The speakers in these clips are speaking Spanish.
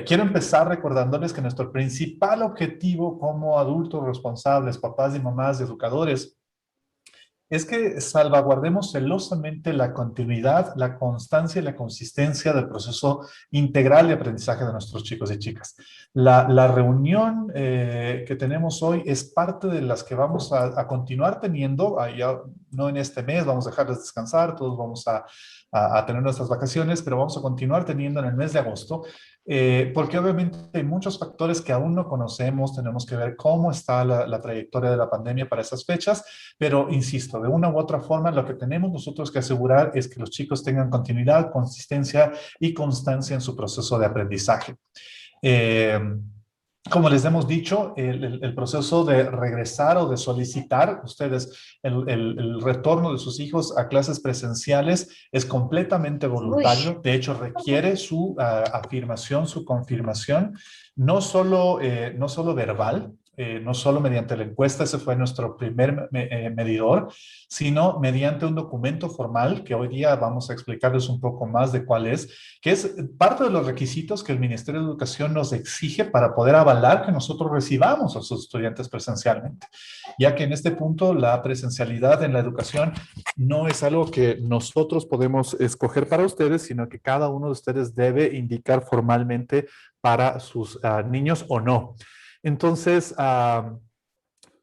Quiero empezar recordándoles que nuestro principal objetivo como adultos responsables, papás y mamás, educadores, es que salvaguardemos celosamente la continuidad, la constancia y la consistencia del proceso integral de aprendizaje de nuestros chicos y chicas. La reunión que tenemos hoy es parte de las que vamos a continuar teniendo, ya, no en este mes, vamos a dejarles descansar, todos vamos a tener nuestras vacaciones, pero vamos a continuar teniendo en el mes de agosto, porque obviamente hay muchos factores que aún no conocemos, tenemos que ver cómo está la trayectoria de la pandemia para esas fechas, pero insisto, de una u otra forma, lo que tenemos nosotros que asegurar es que los chicos tengan continuidad, consistencia y constancia en su proceso de aprendizaje. Eh, Como les hemos dicho, el proceso de regresar o de solicitar ustedes el retorno de sus hijos a clases presenciales es completamente Uy, voluntario. De hecho, requiere su afirmación, su confirmación, no solo verbal, no solo mediante la encuesta, ese fue nuestro primer medidor, sino mediante un documento formal que hoy día vamos a explicarles un poco más de cuál es, que es parte de los requisitos que el Ministerio de Educación nos exige para poder avalar que nosotros recibamos a sus estudiantes presencialmente, ya que en este punto la presencialidad en la educación no es algo que nosotros podemos escoger para ustedes, sino que cada uno de ustedes debe indicar formalmente para sus niños o no. Entonces,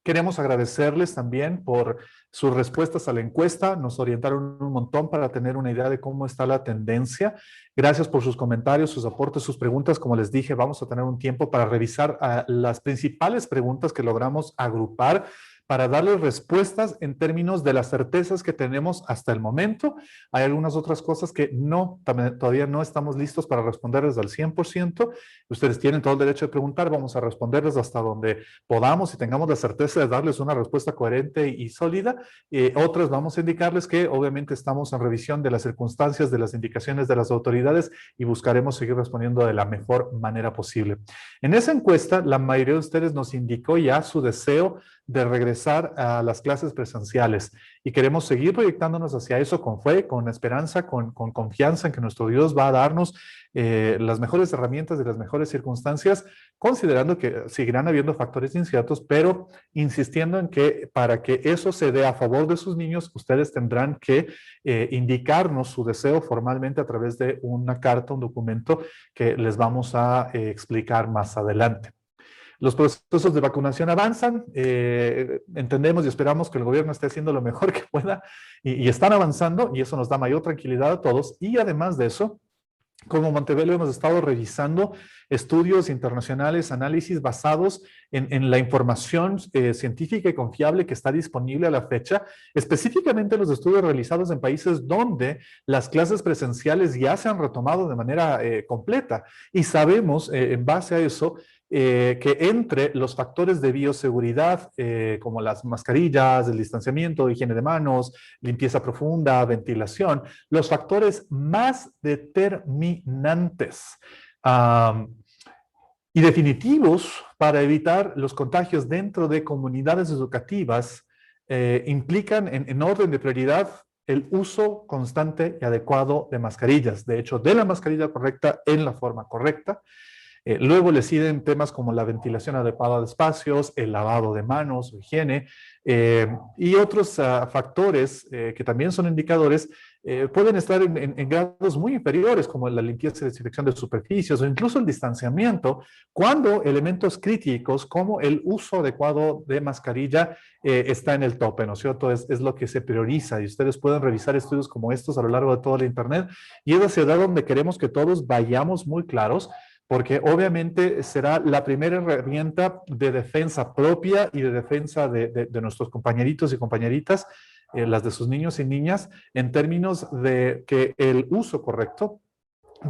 queremos agradecerles también por sus respuestas a la encuesta. Nos orientaron un montón para tener una idea de cómo está la tendencia. Gracias por sus comentarios, sus aportes, sus preguntas. Como les dije, vamos a tener un tiempo para revisar las principales preguntas que logramos agrupar para darles respuestas en términos de las certezas que tenemos hasta el momento. Hay algunas otras cosas que todavía no estamos listos para responderles al 100%. Ustedes tienen todo el derecho de preguntar, vamos a responderles hasta donde podamos y tengamos la certeza de darles una respuesta coherente y sólida. Otras vamos a indicarles que obviamente estamos en revisión de las circunstancias, de las indicaciones de las autoridades y buscaremos seguir respondiendo de la mejor manera posible. En esa encuesta, la mayoría de ustedes nos indicó ya su deseo de regresar a las clases presenciales y queremos seguir proyectándonos hacia eso con fe, con esperanza, con confianza en que nuestro Dios va a darnos las mejores herramientas y las mejores circunstancias, considerando que seguirán habiendo factores inciertos, pero insistiendo en que para que eso se dé a favor de sus niños, ustedes tendrán que indicarnos su deseo formalmente a través de una carta, un documento que les vamos a explicar más adelante. Los procesos de vacunación avanzan, entendemos y esperamos que el gobierno esté haciendo lo mejor que pueda y están avanzando y eso nos da mayor tranquilidad a todos. Y además de eso, como Montevelo hemos estado revisando estudios internacionales, análisis basados en la información científica y confiable que está disponible a la fecha, específicamente los estudios realizados en países donde las clases presenciales ya se han retomado de manera completa. Y sabemos, en base a eso, que entre los factores de bioseguridad, como las mascarillas, el distanciamiento, higiene de manos, limpieza profunda, ventilación, los factores más determinantes y definitivos para evitar los contagios dentro de comunidades educativas implican en orden de prioridad el uso constante y adecuado de mascarillas. De hecho, de la mascarilla correcta en la forma correcta. Luego le siguen temas como la ventilación adecuada de espacios, el lavado de manos, higiene, y otros factores que también son indicadores, pueden estar en grados muy inferiores, como la limpieza y desinfección de superficies o incluso el distanciamiento, cuando elementos críticos como el uso adecuado de mascarilla está en el tope, ¿no es cierto? Es lo que se prioriza y ustedes pueden revisar estudios como estos a lo largo de toda la internet y es hacia donde queremos que todos vayamos muy claros, porque obviamente será la primera herramienta de defensa propia y de defensa de nuestros compañeritos y compañeritas, las de sus niños y niñas, en términos de que el uso correcto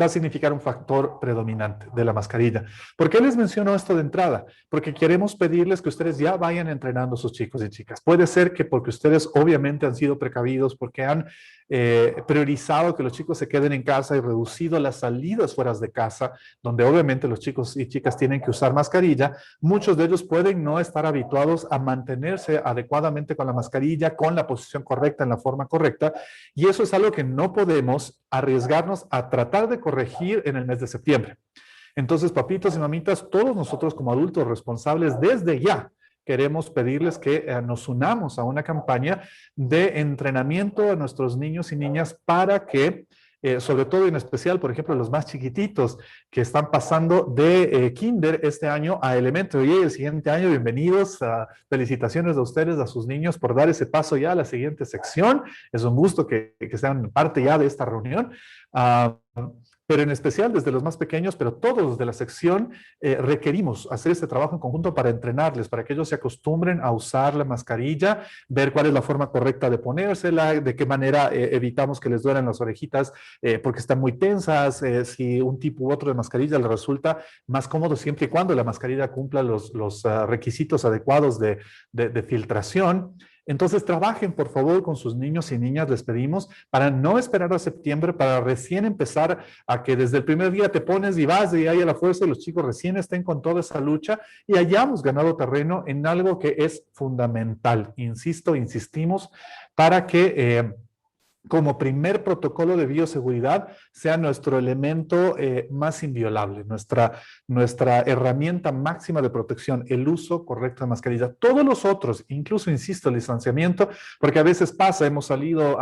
va a significar un factor predominante de la mascarilla. ¿Por qué les menciono esto de entrada? Porque queremos pedirles que ustedes ya vayan entrenando a sus chicos y chicas. Puede ser que porque ustedes obviamente han sido precavidos, porque han priorizado que los chicos se queden en casa y reducido las salidas fuera de casa, donde obviamente los chicos y chicas tienen que usar mascarilla, muchos de ellos pueden no estar habituados a mantenerse adecuadamente con la mascarilla, con la posición correcta, en la forma correcta, y eso es algo que no podemos arriesgarnos a tratar de corregir en el mes de septiembre. Entonces, papitos y mamitas, todos nosotros como adultos responsables desde ya, queremos pedirles que nos unamos a una campaña de entrenamiento a nuestros niños y niñas para que, sobre todo y en especial, por ejemplo, los más chiquititos que están pasando de kinder este año a elementary y el siguiente año, bienvenidos, felicitaciones a ustedes, a sus niños por dar ese paso ya a la siguiente sección. Es un gusto que sean parte ya de esta reunión. Pero en especial desde los más pequeños, pero todos de la sección requerimos hacer este trabajo en conjunto para entrenarles, para que ellos se acostumbren a usar la mascarilla, ver cuál es la forma correcta de ponérsela, de qué manera evitamos que les duelan las orejitas porque están muy tensas, si un tipo u otro de mascarilla les resulta más cómodo siempre y cuando la mascarilla cumpla los requisitos adecuados de filtración. Entonces, trabajen, por favor, con sus niños y niñas, les pedimos, para no esperar a septiembre, para recién empezar a que desde el primer día te pones y vas y hay a la fuerza y los chicos recién estén con toda esa lucha y hayamos ganado terreno en algo que es fundamental. Insisto, insistimos, para que como primer protocolo de bioseguridad sea nuestro elemento más inviolable, nuestra herramienta máxima de protección, el uso correcto de mascarilla. Todos los otros, incluso, insisto, el distanciamiento, porque a veces pasa, hemos salido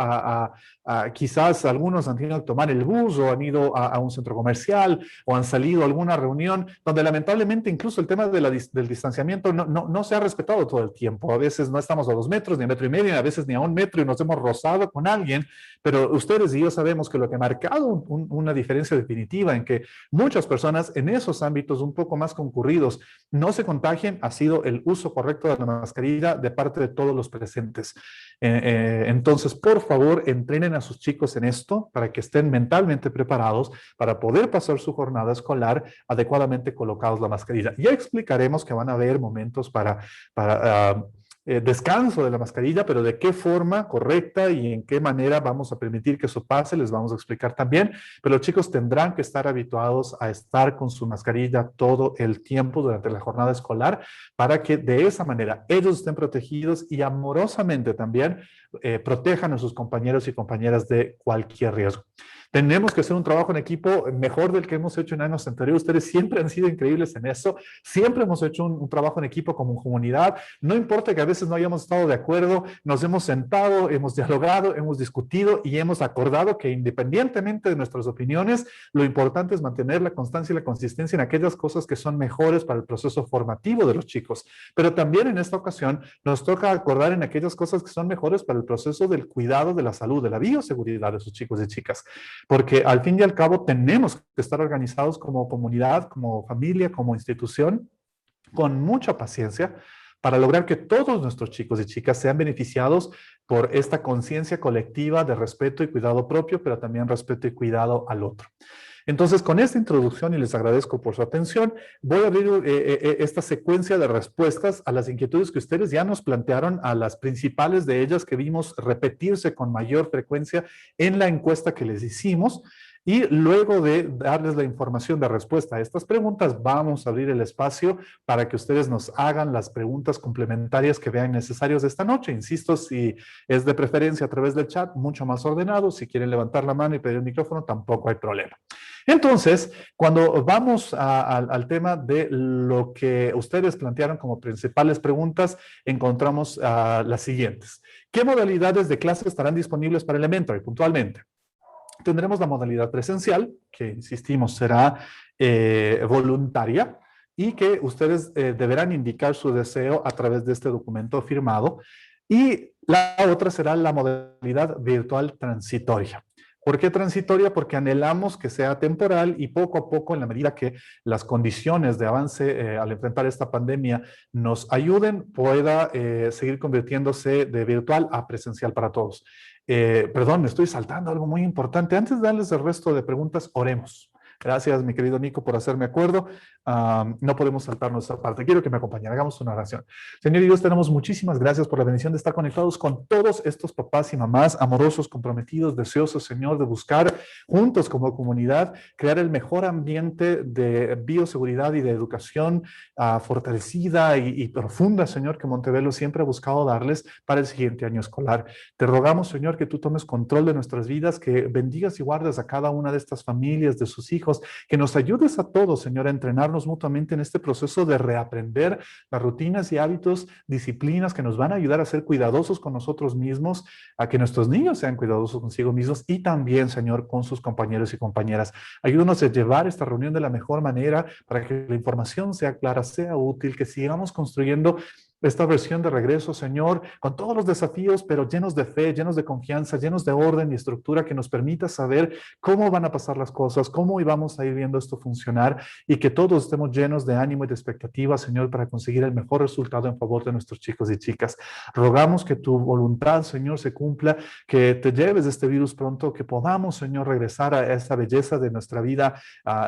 quizás algunos han tenido que tomar el bus o han ido a un centro comercial o han salido a alguna reunión donde lamentablemente incluso el tema del distanciamiento no se ha respetado todo el tiempo. A veces no estamos a 2 metros, ni a 1,5 metros, a veces ni a 1 metro y nos hemos rozado con alguien. Pero ustedes y yo sabemos que lo que ha marcado una diferencia definitiva en que muchas personas en esos ámbitos un poco más concurridos no se contagien ha sido el uso correcto de la mascarilla de parte de todos los presentes. Entonces, por favor, entrenen a sus chicos en esto para que estén mentalmente preparados para poder pasar su jornada escolar adecuadamente colocados la mascarilla. Ya explicaremos que van a haber momentos para descanso de la mascarilla, pero de qué forma correcta y en qué manera vamos a permitir que eso pase, les vamos a explicar también, pero los chicos tendrán que estar habituados a estar con su mascarilla todo el tiempo durante la jornada escolar para que de esa manera ellos estén protegidos y amorosamente también protejan a sus compañeros y compañeras de cualquier riesgo. Tenemos que hacer un trabajo en equipo mejor del que hemos hecho en años anteriores. Ustedes siempre han sido increíbles en eso. Siempre hemos hecho un trabajo en equipo como comunidad. No importa que a veces no hayamos estado de acuerdo, nos hemos sentado, hemos dialogado, hemos discutido y hemos acordado que independientemente de nuestras opiniones, lo importante es mantener la constancia y la consistencia en aquellas cosas que son mejores para el proceso formativo de los chicos. Pero también en esta ocasión nos toca acordar en aquellas cosas que son mejores para el proceso del cuidado de la salud, de la bioseguridad de sus chicos y chicas. Porque al fin y al cabo tenemos que estar organizados como comunidad, como familia, como institución, con mucha paciencia para lograr que todos nuestros chicos y chicas sean beneficiados por esta conciencia colectiva de respeto y cuidado propio, pero también respeto y cuidado al otro. Entonces, con esta introducción, y les agradezco por su atención, voy a abrir esta secuencia de respuestas a las inquietudes que ustedes ya nos plantearon, a las principales de ellas que vimos repetirse con mayor frecuencia en la encuesta que les hicimos. Y luego de darles la información de respuesta a estas preguntas, vamos a abrir el espacio para que ustedes nos hagan las preguntas complementarias que vean necesarias esta noche. Insisto, si es de preferencia a través del chat, mucho más ordenado. Si quieren levantar la mano y pedir el micrófono, tampoco hay problema. Entonces, cuando vamos al tema de lo que ustedes plantearon como principales preguntas, encontramos las siguientes. ¿Qué modalidades de clase estarán disponibles para Elementary puntualmente? Tendremos la modalidad presencial, que insistimos será voluntaria y que ustedes deberán indicar su deseo a través de este documento firmado. Y la otra será la modalidad virtual transitoria. ¿Por qué transitoria? Porque anhelamos que sea temporal y poco a poco, en la medida que las condiciones de avance al enfrentar esta pandemia nos ayuden, pueda seguir convirtiéndose de virtual a presencial para todos. Perdón, me estoy saltando algo muy importante. Antes de darles el resto de preguntas, oremos. Gracias, mi querido Nico, por hacerme acuerdo. No podemos saltarnos esta parte. Quiero que me acompañen. Hagamos una oración. Señor Dios, tenemos muchísimas gracias por la bendición de estar conectados con todos estos papás y mamás amorosos, comprometidos, deseosos, Señor, de buscar juntos como comunidad, crear el mejor ambiente de bioseguridad y de educación fortalecida y profunda, Señor, que Montevelo siempre ha buscado darles para el siguiente año escolar. Te rogamos, Señor, que tú tomes control de nuestras vidas, que bendigas y guardes a cada una de estas familias, de sus hijos, hijos, que nos ayudes a todos, Señor, a entrenarnos mutuamente en este proceso de reaprender las rutinas y hábitos, disciplinas que nos van a ayudar a ser cuidadosos con nosotros mismos, a que nuestros niños sean cuidadosos consigo mismos y también, Señor, con sus compañeros y compañeras. Ayúdanos a llevar esta reunión de la mejor manera para que la información sea clara, sea útil, que sigamos construyendo esta versión de regreso, Señor, con todos los desafíos, pero llenos de fe, llenos de confianza, llenos de orden y estructura que nos permita saber cómo van a pasar las cosas, cómo íbamos a ir viendo esto funcionar y que todos estemos llenos de ánimo y de expectativa, Señor, para conseguir el mejor resultado en favor de nuestros chicos y chicas. Rogamos que tu voluntad, Señor, se cumpla, que te lleves de este virus pronto, que podamos, Señor, regresar a esta belleza de nuestra vida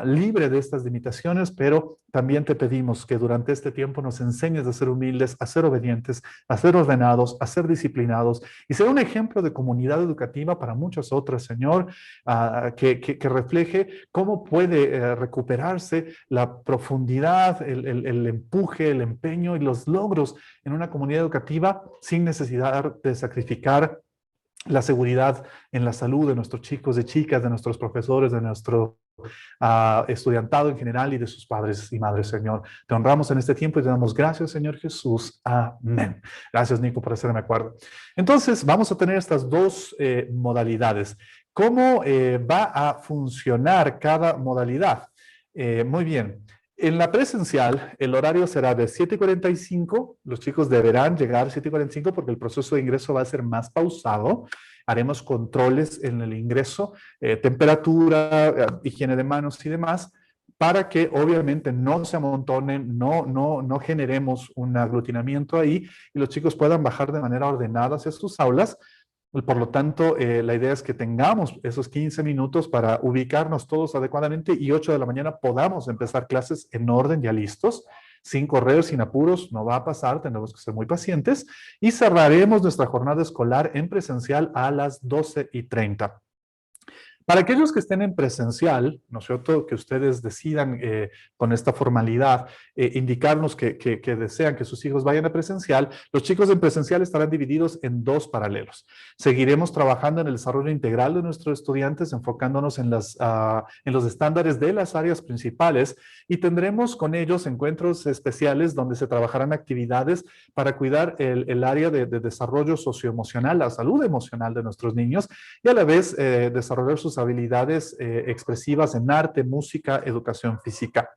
libre de estas limitaciones, pero también te pedimos que durante este tiempo nos enseñes a ser humildes, a ser obedientes, a ser ordenados, a ser disciplinados y ser un ejemplo de comunidad educativa para muchas otras, Señor, que refleje cómo puede recuperarse la profundidad, el empuje, el empeño y los logros en una comunidad educativa sin necesidad de sacrificar la seguridad en la salud de nuestros chicos y chicas, de nuestros profesores, de nuestro estudiantado en general y de sus padres y madres, Señor. Te honramos en este tiempo y te damos gracias, Señor Jesús. Amén. Gracias, Nico, por hacerme acuerdo. Entonces, vamos a tener estas dos modalidades. ¿Cómo va a funcionar cada modalidad? Muy bien. En la presencial, el horario será de 7:45. Los chicos deberán llegar a 7:45 porque el proceso de ingreso va a ser más pausado. Haremos controles en el ingreso, temperatura, higiene de manos y demás, para que obviamente no se amontonen, no generemos un aglutinamiento ahí y los chicos puedan bajar de manera ordenada hacia sus aulas. Por lo tanto, la idea es que tengamos esos 15 minutos para ubicarnos todos adecuadamente y 8 de la mañana podamos empezar clases en orden, ya listos, sin correr, sin apuros, no va a pasar, tenemos que ser muy pacientes y cerraremos nuestra jornada escolar en presencial a las 12:30. Para aquellos que estén en presencial, ¿no es cierto?, que ustedes decidan con esta formalidad indicarnos que desean que sus hijos vayan a presencial, los chicos en presencial estarán divididos en dos paralelos. Seguiremos trabajando en el desarrollo integral de nuestros estudiantes, enfocándonos en los estándares de las áreas principales y tendremos con ellos encuentros especiales donde se trabajarán actividades para cuidar el área de desarrollo socioemocional, la salud emocional de nuestros niños y a la vez desarrollar sus habilidades expresivas en arte, música, educación física.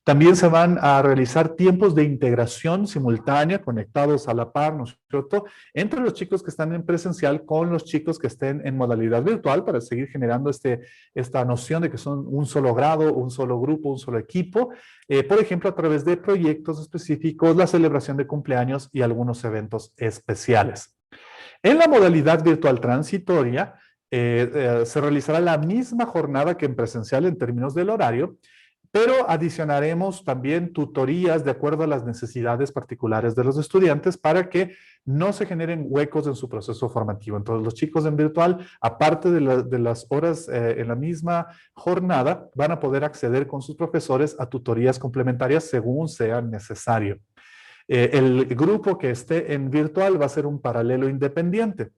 También se van a realizar tiempos de integración simultánea, conectados a la par, ¿no es cierto?, entre los chicos que están en presencial con los chicos que estén en modalidad virtual para seguir generando esta noción de que son un solo grado, un solo grupo, un solo equipo, por ejemplo, a través de proyectos específicos, la celebración de cumpleaños y algunos eventos especiales. En la modalidad virtual transitoria, se realizará la misma jornada que en presencial en términos del horario, pero adicionaremos también tutorías de acuerdo a las necesidades particulares de los estudiantes para que no se generen huecos en su proceso formativo. Entonces, los chicos en virtual, aparte de las horas en la misma jornada, van a poder acceder con sus profesores a tutorías complementarias según sea necesario. El grupo que esté en virtual va a ser un paralelo independiente.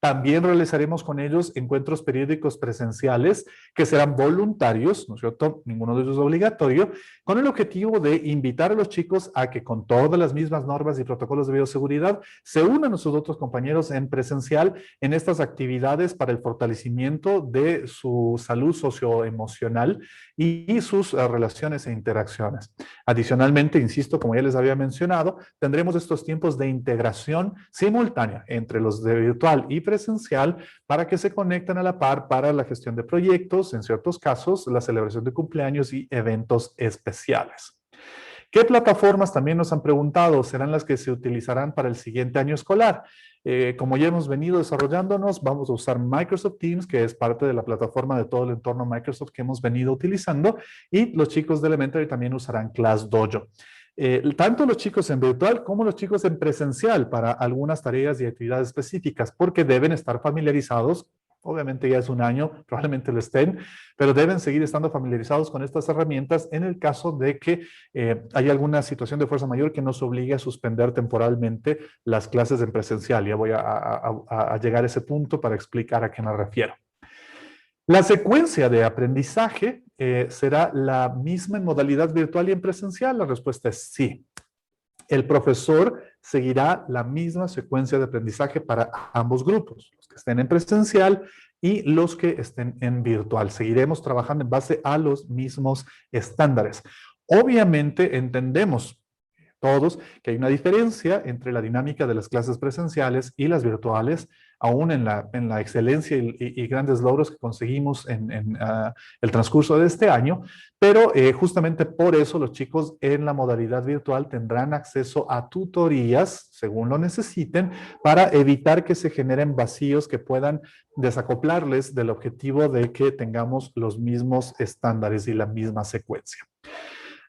También realizaremos con ellos encuentros periódicos presenciales que serán voluntarios, ¿no es cierto?, ninguno de ellos es obligatorio, con el objetivo de invitar a los chicos a que con todas las mismas normas y protocolos de bioseguridad se unan a sus otros compañeros en presencial en estas actividades para el fortalecimiento de su salud socioemocional y sus relaciones e interacciones. Adicionalmente, insisto, como ya les había mencionado, tendremos estos tiempos de integración simultánea entre los de virtual y presencial para que se conecten a la par para la gestión de proyectos, en ciertos casos, la celebración de cumpleaños y eventos especiales. ¿Qué plataformas también nos han preguntado serán las que se utilizarán para el siguiente año escolar? Como ya hemos venido desarrollándonos, vamos a usar Microsoft Teams, que es parte de la plataforma de todo el entorno Microsoft que hemos venido utilizando, y los chicos de Elementary también usarán ClassDojo. Tanto los chicos en virtual como los chicos en presencial para algunas tareas y actividades específicas, porque deben estar familiarizados. Obviamente ya es un año, probablemente lo estén, pero deben seguir estando familiarizados con estas herramientas en el caso de que haya alguna situación de fuerza mayor que nos obligue a suspender temporalmente las clases en presencial. Ya voy a llegar a ese punto para explicar a qué me refiero. La secuencia de aprendizaje será la misma en modalidad virtual y en presencial. La respuesta es sí. El profesor seguirá la misma secuencia de aprendizaje para ambos grupos, los que estén en presencial y los que estén en virtual. Seguiremos trabajando en base a los mismos estándares. Obviamente entendemos todos que hay una diferencia entre la dinámica de las clases presenciales y las virtuales, aún en la excelencia y grandes logros que conseguimos en el transcurso de este año, pero justamente por eso los chicos en la modalidad virtual tendrán acceso a tutorías, según lo necesiten, para evitar que se generen vacíos que puedan desacoplarles del objetivo de que tengamos los mismos estándares y la misma secuencia.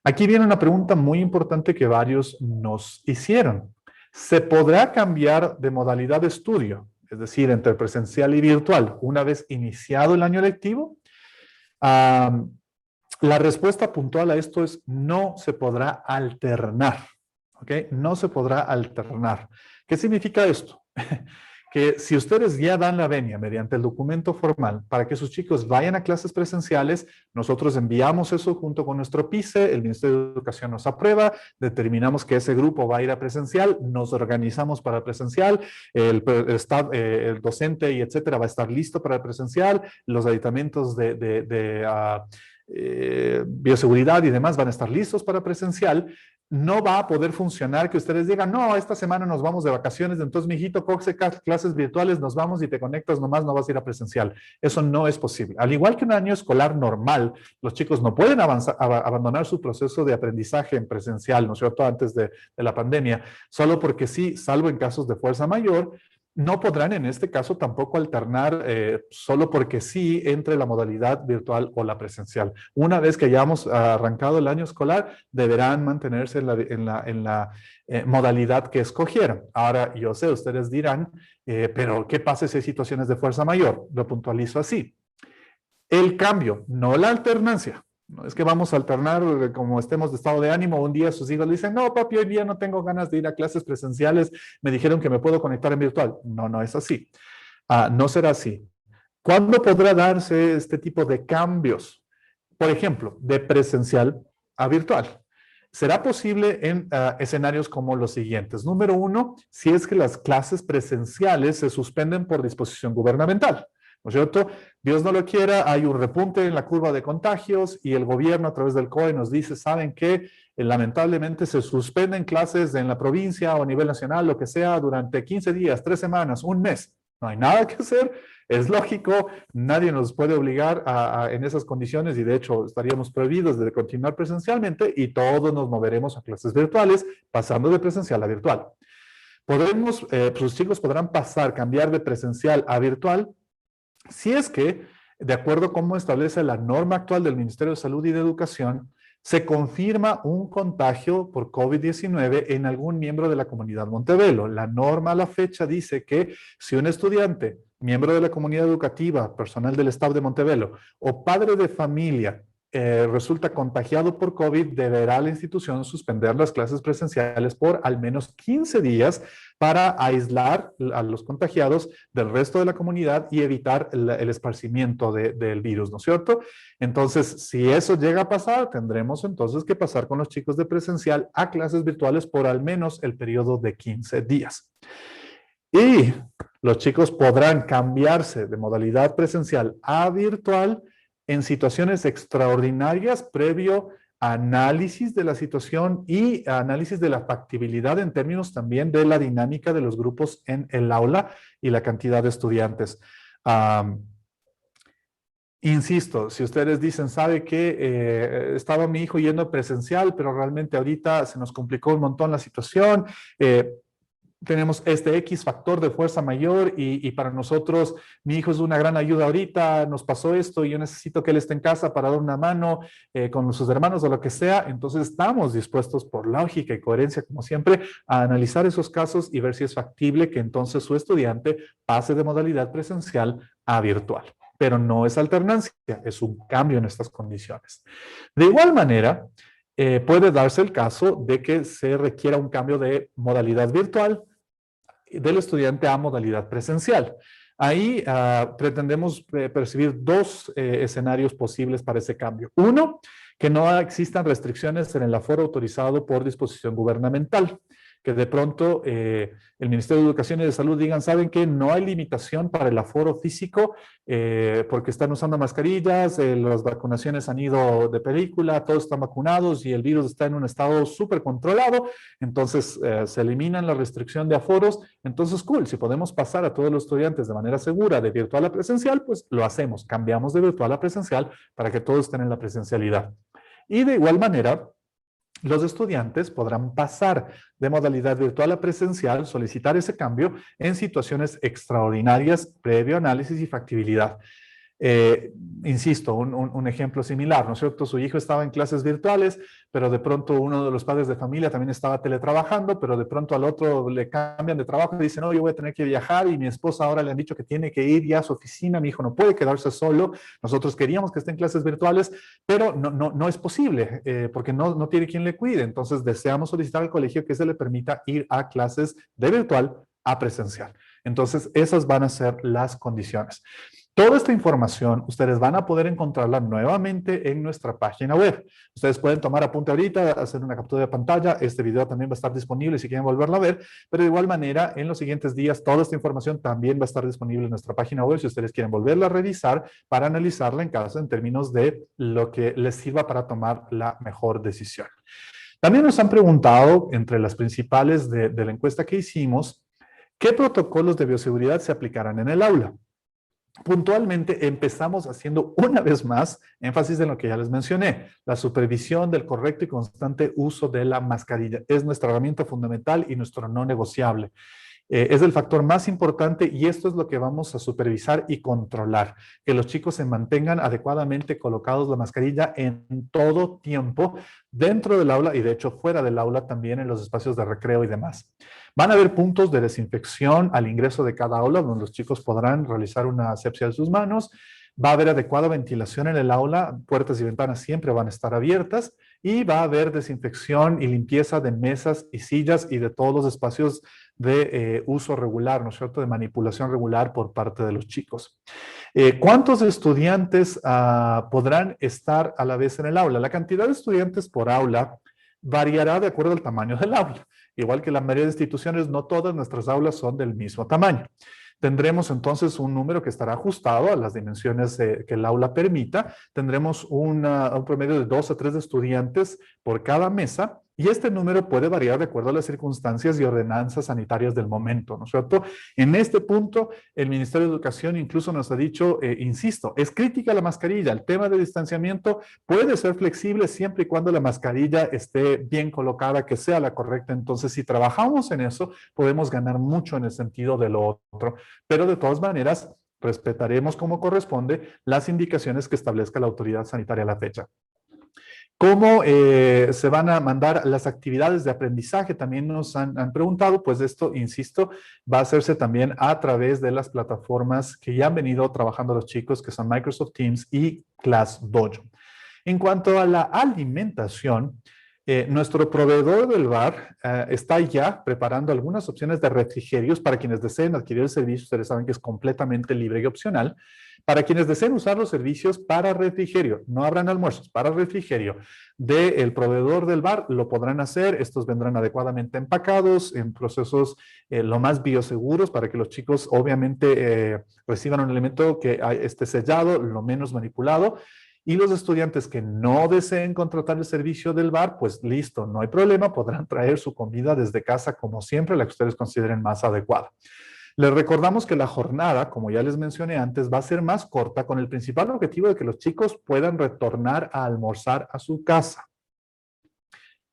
Aquí viene una pregunta muy importante que varios nos hicieron. ¿Se podrá cambiar de modalidad de estudio, es decir, entre presencial y virtual, una vez iniciado el año lectivo? La respuesta puntual a esto es no se podrá alternar. ¿Ok? No se podrá alternar. ¿Qué significa esto? Que si ustedes ya dan la venia mediante el documento formal para que sus chicos vayan a clases presenciales, nosotros enviamos eso junto con nuestro PICE, el Ministerio de Educación nos aprueba, determinamos que ese grupo va a ir a presencial, nos organizamos para presencial, el docente y etcétera va a estar listo para el presencial, los aditamentos bioseguridad y demás van a estar listos para presencial. No va a poder funcionar que ustedes digan, no, esta semana nos vamos de vacaciones, entonces, mijito, coge clases virtuales, nos vamos y te conectas nomás, no vas a ir a presencial. Eso no es posible. Al igual que un año escolar normal, los chicos no pueden abandonar su proceso de aprendizaje en presencial, ¿no es cierto?, antes de la pandemia, solo porque sí, salvo en casos de fuerza mayor, no podrán en este caso tampoco alternar solo porque sí entre la modalidad virtual o la presencial. Una vez que hayamos arrancado el año escolar, deberán mantenerse en la modalidad que escogieron. Ahora, yo sé, ustedes dirán, pero ¿qué pasa si hay situaciones de fuerza mayor? Lo puntualizo así. El cambio, no la alternancia. No es que vamos a alternar como estemos de estado de ánimo. Un día sus hijos le dicen, no, papi, hoy día no tengo ganas de ir a clases presenciales, me dijeron que me puedo conectar en virtual. No, no es así. No será así. ¿Cuándo podrá darse este tipo de cambios? Por ejemplo, de presencial a virtual. Será posible en escenarios como los siguientes. Número uno, si es que las clases presenciales se suspenden por disposición gubernamental. ¿No es cierto? Dios no lo quiera, hay un repunte en la curva de contagios y el gobierno a través del COE nos dice, ¿saben qué? Lamentablemente se suspenden clases en la provincia o a nivel nacional, lo que sea, durante 15 días, 3 semanas, un mes. No hay nada que hacer, es lógico, nadie nos puede obligar en esas condiciones y de hecho estaríamos prohibidos de continuar presencialmente y todos nos moveremos a clases virtuales, pasando de presencial a virtual. Sus chicos podrán cambiar de presencial a virtual, si es que, de acuerdo a cómo establece la norma actual del Ministerio de Salud y de Educación, se confirma un contagio por COVID-19 en algún miembro de la comunidad Montevelo. La norma a la fecha dice que si un estudiante, miembro de la comunidad educativa, personal del staff de Montevelo o padre de familia resulta contagiado por COVID, deberá la institución suspender las clases presenciales por al menos 15 días para aislar a los contagiados del resto de la comunidad y evitar el esparcimiento del virus, ¿no es cierto? Entonces, si eso llega a pasar, tendremos entonces que pasar con los chicos de presencial a clases virtuales por al menos el periodo de 15 días. Y los chicos podrán cambiarse de modalidad presencial a virtual en situaciones extraordinarias previo análisis de la situación y análisis de la factibilidad en términos también de la dinámica de los grupos en el aula y la cantidad de estudiantes. Insisto, si ustedes dicen, ¿sabe qué? Estaba mi hijo yendo presencial, pero realmente ahorita se nos complicó un montón la situación, tenemos este X factor de fuerza mayor y para nosotros, mi hijo es una gran ayuda ahorita, nos pasó esto y yo necesito que él esté en casa para dar una mano con sus hermanos o lo que sea. Entonces estamos dispuestos por lógica y coherencia, como siempre, a analizar esos casos y ver si es factible que entonces su estudiante pase de modalidad presencial a virtual. Pero no es alternancia, es un cambio en estas condiciones. De igual manera, puede darse el caso de que se requiera un cambio de modalidad virtual del estudiante a modalidad presencial. Ahí pretendemos percibir dos escenarios posibles para ese cambio. Uno, que no existan restricciones en el aforo autorizado por disposición gubernamental, que de pronto el Ministerio de Educación y de Salud digan, ¿saben qué? No hay limitación para el aforo físico porque están usando mascarillas, las vacunaciones han ido de película, todos están vacunados y el virus está en un estado súper controlado, entonces se eliminan la restricción de aforos, entonces cool, si podemos pasar a todos los estudiantes de manera segura de virtual a presencial, pues lo hacemos, cambiamos de virtual a presencial para que todos estén en la presencialidad. Y de igual manera, los estudiantes podrán pasar de modalidad virtual a presencial, solicitar ese cambio en situaciones extraordinarias previo análisis y factibilidad. Insisto, un ejemplo similar, ¿no es cierto? Su hijo estaba en clases virtuales, pero de pronto uno de los padres de familia también estaba teletrabajando, pero de pronto al otro le cambian de trabajo y dicen, no, yo voy a tener que viajar y mi esposa ahora le han dicho que tiene que ir ya a su oficina, mi hijo no puede quedarse solo, nosotros queríamos que esté en clases virtuales, pero no es posible porque no tiene quien le cuide, entonces deseamos solicitar al colegio que se le permita ir a clases de virtual a presencial. Entonces, esas van a ser las condiciones. Toda esta información ustedes van a poder encontrarla nuevamente en nuestra página web. Ustedes pueden tomar apunte ahorita, hacer una captura de pantalla. Este video también va a estar disponible si quieren volverlo a ver, pero de igual manera en los siguientes días toda esta información también va a estar disponible en nuestra página web si ustedes quieren volverla a revisar para analizarla en caso en términos de lo que les sirva para tomar la mejor decisión. También nos han preguntado, entre las principales de la encuesta que hicimos, ¿qué protocolos de bioseguridad se aplicarán en el aula? Puntualmente empezamos haciendo una vez más énfasis en lo que ya les mencioné, la supervisión del correcto y constante uso de la mascarilla. Es nuestra herramienta fundamental y nuestro no negociable. Es el factor más importante y esto es lo que vamos a supervisar y controlar, que los chicos se mantengan adecuadamente colocados la mascarilla en todo tiempo dentro del aula y de hecho fuera del aula también en los espacios de recreo y demás. Van a haber puntos de desinfección al ingreso de cada aula donde los chicos podrán realizar una asepsia de sus manos. Va a haber adecuada ventilación en el aula, puertas y ventanas siempre van a estar abiertas y va a haber desinfección y limpieza de mesas y sillas y de todos los espacios de uso regular, ¿no es cierto?, de manipulación regular por parte de los chicos. ¿Cuántos estudiantes podrán estar a la vez en el aula? La cantidad de estudiantes por aula variará de acuerdo al tamaño del aula. Igual que la mayoría de instituciones, no todas nuestras aulas son del mismo tamaño. Tendremos entonces un número que estará ajustado a las dimensiones que el aula permita. Tendremos un promedio de 2 a 3 estudiantes por cada mesa y este número puede variar de acuerdo a las circunstancias y ordenanzas sanitarias del momento, ¿no es cierto? En este punto, el Ministerio de Educación incluso nos ha dicho, insisto, es crítica la mascarilla. El tema de distanciamiento puede ser flexible siempre y cuando la mascarilla esté bien colocada, que sea la correcta. Entonces, si trabajamos en eso, podemos ganar mucho en el sentido de lo otro. Pero de todas maneras, respetaremos como corresponde las indicaciones que establezca la autoridad sanitaria a la fecha. ¿Cómo se van a mandar las actividades de aprendizaje? También nos han preguntado, pues esto, insisto, va a hacerse también a través de las plataformas que ya han venido trabajando los chicos, que son Microsoft Teams y ClassDojo. En cuanto a la alimentación, nuestro proveedor del bar está ya preparando algunas opciones de refrigerios para quienes deseen adquirir el servicio. Ustedes saben que es completamente libre y opcional. Para quienes deseen usar los servicios para refrigerio, no habrán almuerzos, para refrigerio del proveedor del bar, lo podrán hacer. Estos vendrán adecuadamente empacados en procesos lo más bioseguros para que los chicos obviamente reciban un alimento que esté sellado, lo menos manipulado. Y los estudiantes que no deseen contratar el servicio del bar, pues listo, no hay problema, podrán traer su comida desde casa como siempre, la que ustedes consideren más adecuada. Les recordamos que la jornada, como ya les mencioné antes, va a ser más corta con el principal objetivo de que los chicos puedan retornar a almorzar a su casa.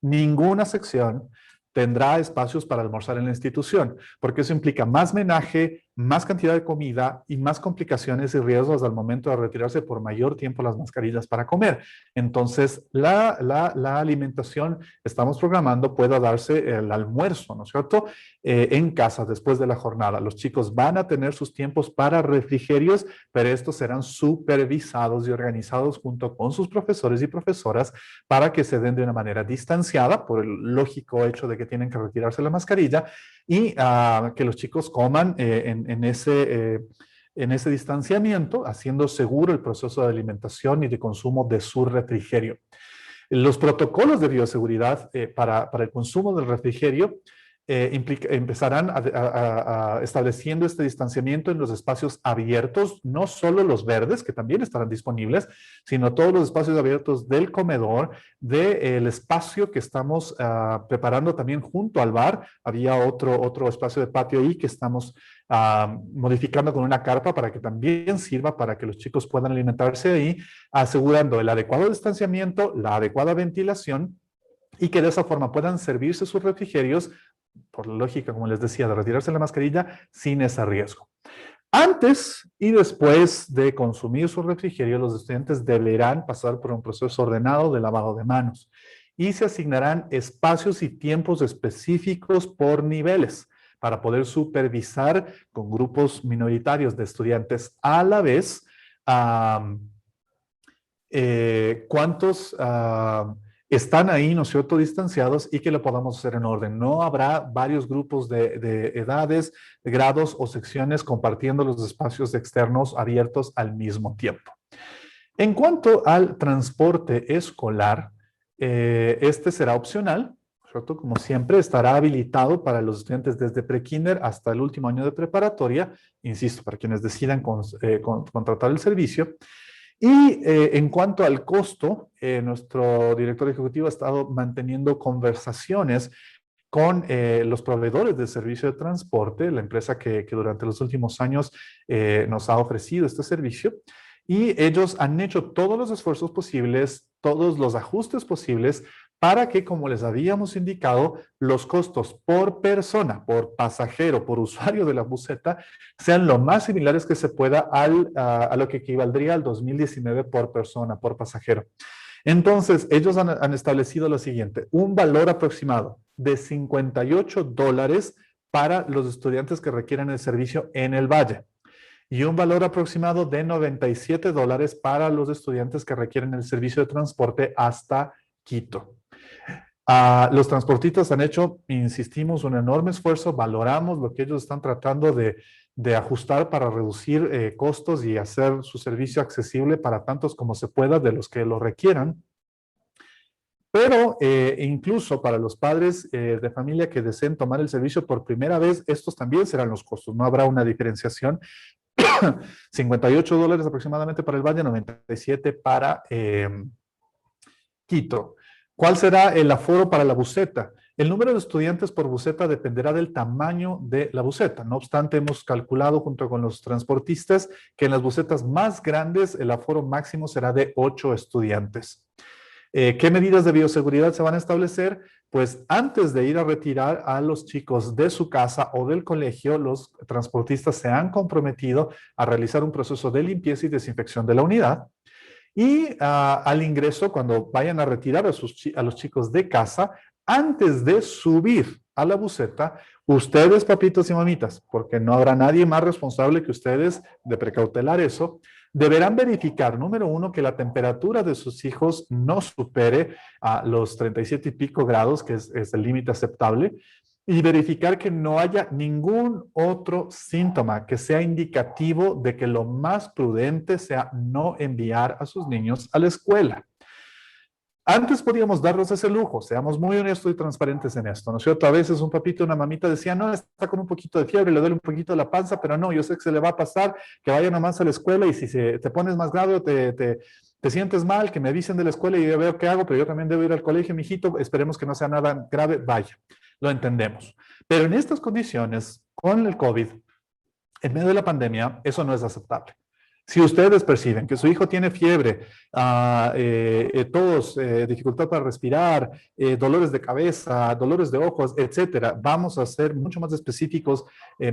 Ninguna sección tendrá espacios para almorzar en la institución, porque eso implica más menaje, más cantidad de comida y más complicaciones y riesgos al momento de retirarse por mayor tiempo las mascarillas para comer. Entonces, la alimentación, estamos programando, pueda darse el almuerzo, ¿no es cierto?, en casa después de la jornada. Los chicos van a tener sus tiempos para refrigerios, pero estos serán supervisados y organizados junto con sus profesores y profesoras para que se den de una manera distanciada por el lógico hecho de que tienen que retirarse la mascarilla y que los chicos coman en ese en ese distanciamiento, haciendo seguro el proceso de alimentación y de consumo de su refrigerio. Los protocolos de bioseguridad para el consumo del refrigerio empezarán estableciendo este distanciamiento en los espacios abiertos, no solo los verdes, que también estarán disponibles, sino todos los espacios abiertos del comedor, del espacio que estamos preparando también junto al bar. Había otro espacio de patio ahí que estamos modificando con una carpa para que también sirva para que los chicos puedan alimentarse ahí, asegurando el adecuado distanciamiento, la adecuada ventilación, y que de esa forma puedan servirse sus refrigerios, por la lógica, como les decía, de retirarse la mascarilla sin ese riesgo. Antes y después de consumir su refrigerio, los estudiantes deberán pasar por un proceso ordenado de lavado de manos y se asignarán espacios y tiempos específicos por niveles para poder supervisar con grupos minoritarios de estudiantes a la vez cuántos están ahí, ¿no es cierto?, distanciados, y que lo podamos hacer en orden. No habrá varios grupos de edades, de grados o secciones compartiendo los espacios externos abiertos al mismo tiempo. En cuanto al transporte escolar, este será opcional, ¿cierto? Como siempre, estará habilitado para los estudiantes desde prekinder hasta el último año de preparatoria, insisto, para quienes decidan contratar el servicio. Y en cuanto al costo, nuestro director ejecutivo ha estado manteniendo conversaciones con los proveedores del servicio de transporte, la empresa que durante los últimos años nos ha ofrecido este servicio, y ellos han hecho todos los esfuerzos posibles, todos los ajustes posibles para que, como les habíamos indicado, los costos por persona, por pasajero, por usuario de la buseta, sean lo más similares que se pueda a lo que equivaldría al 2019 por persona, por pasajero. Entonces, ellos han establecido lo siguiente: un valor aproximado de $58 para los estudiantes que requieren el servicio en el Valle, y un valor aproximado de $97 para los estudiantes que requieren el servicio de transporte hasta Quito. Los transportistas han hecho, insistimos, un enorme esfuerzo, valoramos lo que ellos están tratando de ajustar para reducir costos y hacer su servicio accesible para tantos como se pueda de los que lo requieran. Pero incluso para los padres de familia que deseen tomar el servicio por primera vez, estos también serán los costos, no habrá una diferenciación. $58 aproximadamente para el Valle, 97 para Quito. ¿Cuál será el aforo para la buseta? El número de estudiantes por buseta dependerá del tamaño de la buseta. No obstante, hemos calculado junto con los transportistas que en las busetas más grandes el aforo máximo será de 8 estudiantes. ¿Qué medidas de bioseguridad se van a establecer? Pues antes de ir a retirar a los chicos de su casa o del colegio, los transportistas se han comprometido a realizar un proceso de limpieza y desinfección de la unidad. Y al ingreso, cuando vayan a retirar a los chicos de casa, antes de subir a la buseta, ustedes, papitos y mamitas, porque no habrá nadie más responsable que ustedes de precautelar eso, deberán verificar, número uno, que la temperatura de sus hijos no supere a los 37 y pico grados, que es el límite aceptable, y verificar que no haya ningún otro síntoma que sea indicativo de que lo más prudente sea no enviar a sus niños a la escuela. Antes podíamos darnos ese lujo, seamos muy honestos y transparentes en esto, ¿no es cierto? A veces un papito o una mamita decía, no, está con un poquito de fiebre, le duele un poquito la panza, pero no, yo sé que se le va a pasar, que vaya nomás a la escuela, y si te pones más grave, te sientes mal, que me avisen de la escuela y yo veo qué hago, pero yo también debo ir al colegio, mijito, esperemos que no sea nada grave, vaya, lo entendemos. Pero en estas condiciones, con el COVID, en medio de la pandemia, eso no es aceptable. Si ustedes perciben que su hijo tiene fiebre, tos, dificultad para respirar, dolores de cabeza, dolores de ojos, etcétera, vamos a ser mucho más específicos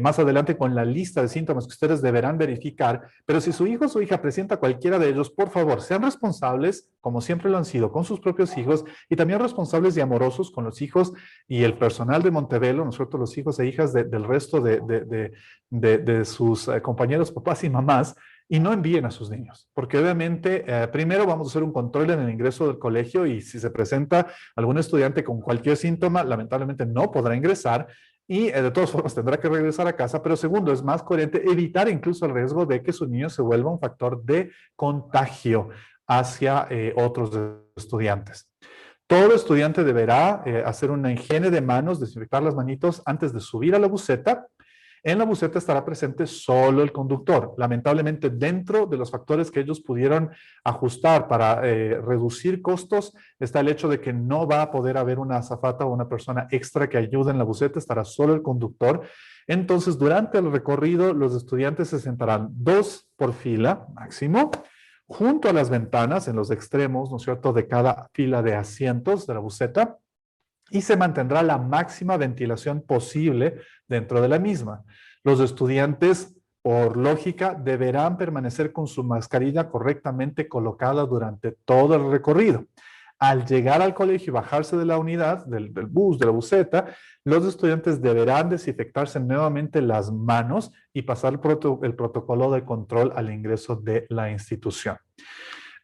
más adelante con la lista de síntomas que ustedes deberán verificar. Pero si su hijo o su hija presenta cualquiera de ellos, por favor, sean responsables, como siempre lo han sido, con sus propios hijos, y también responsables y amorosos con los hijos y el personal de Montevelo, nosotros los hijos e hijas del resto de sus compañeros, papás y mamás, y no envíen a sus niños, porque obviamente primero vamos a hacer un control en el ingreso del colegio, y si se presenta algún estudiante con cualquier síntoma, lamentablemente no podrá ingresar, y de todas formas tendrá que regresar a casa, pero segundo, es más coherente evitar incluso el riesgo de que su niño se vuelva un factor de contagio hacia otros estudiantes. Todo estudiante deberá hacer una higiene de manos, desinfectar las manitos antes de subir a la buseta. En la buseta estará presente solo el conductor. Lamentablemente, dentro de los factores que ellos pudieron ajustar para reducir costos, está el hecho de que no va a poder haber una azafata o una persona extra que ayude en la buseta, estará solo el conductor. Entonces, durante el recorrido, los estudiantes se sentarán 2 por fila máximo, junto a las ventanas, en los extremos, ¿no es cierto?, de cada fila de asientos de la buseta, y se mantendrá la máxima ventilación posible dentro de la misma. Los estudiantes, por lógica, deberán permanecer con su mascarilla correctamente colocada durante todo el recorrido. Al llegar al colegio y bajarse de la unidad, del bus, de la buseta, los estudiantes deberán desinfectarse nuevamente las manos y pasar el protocolo de control al ingreso de la institución.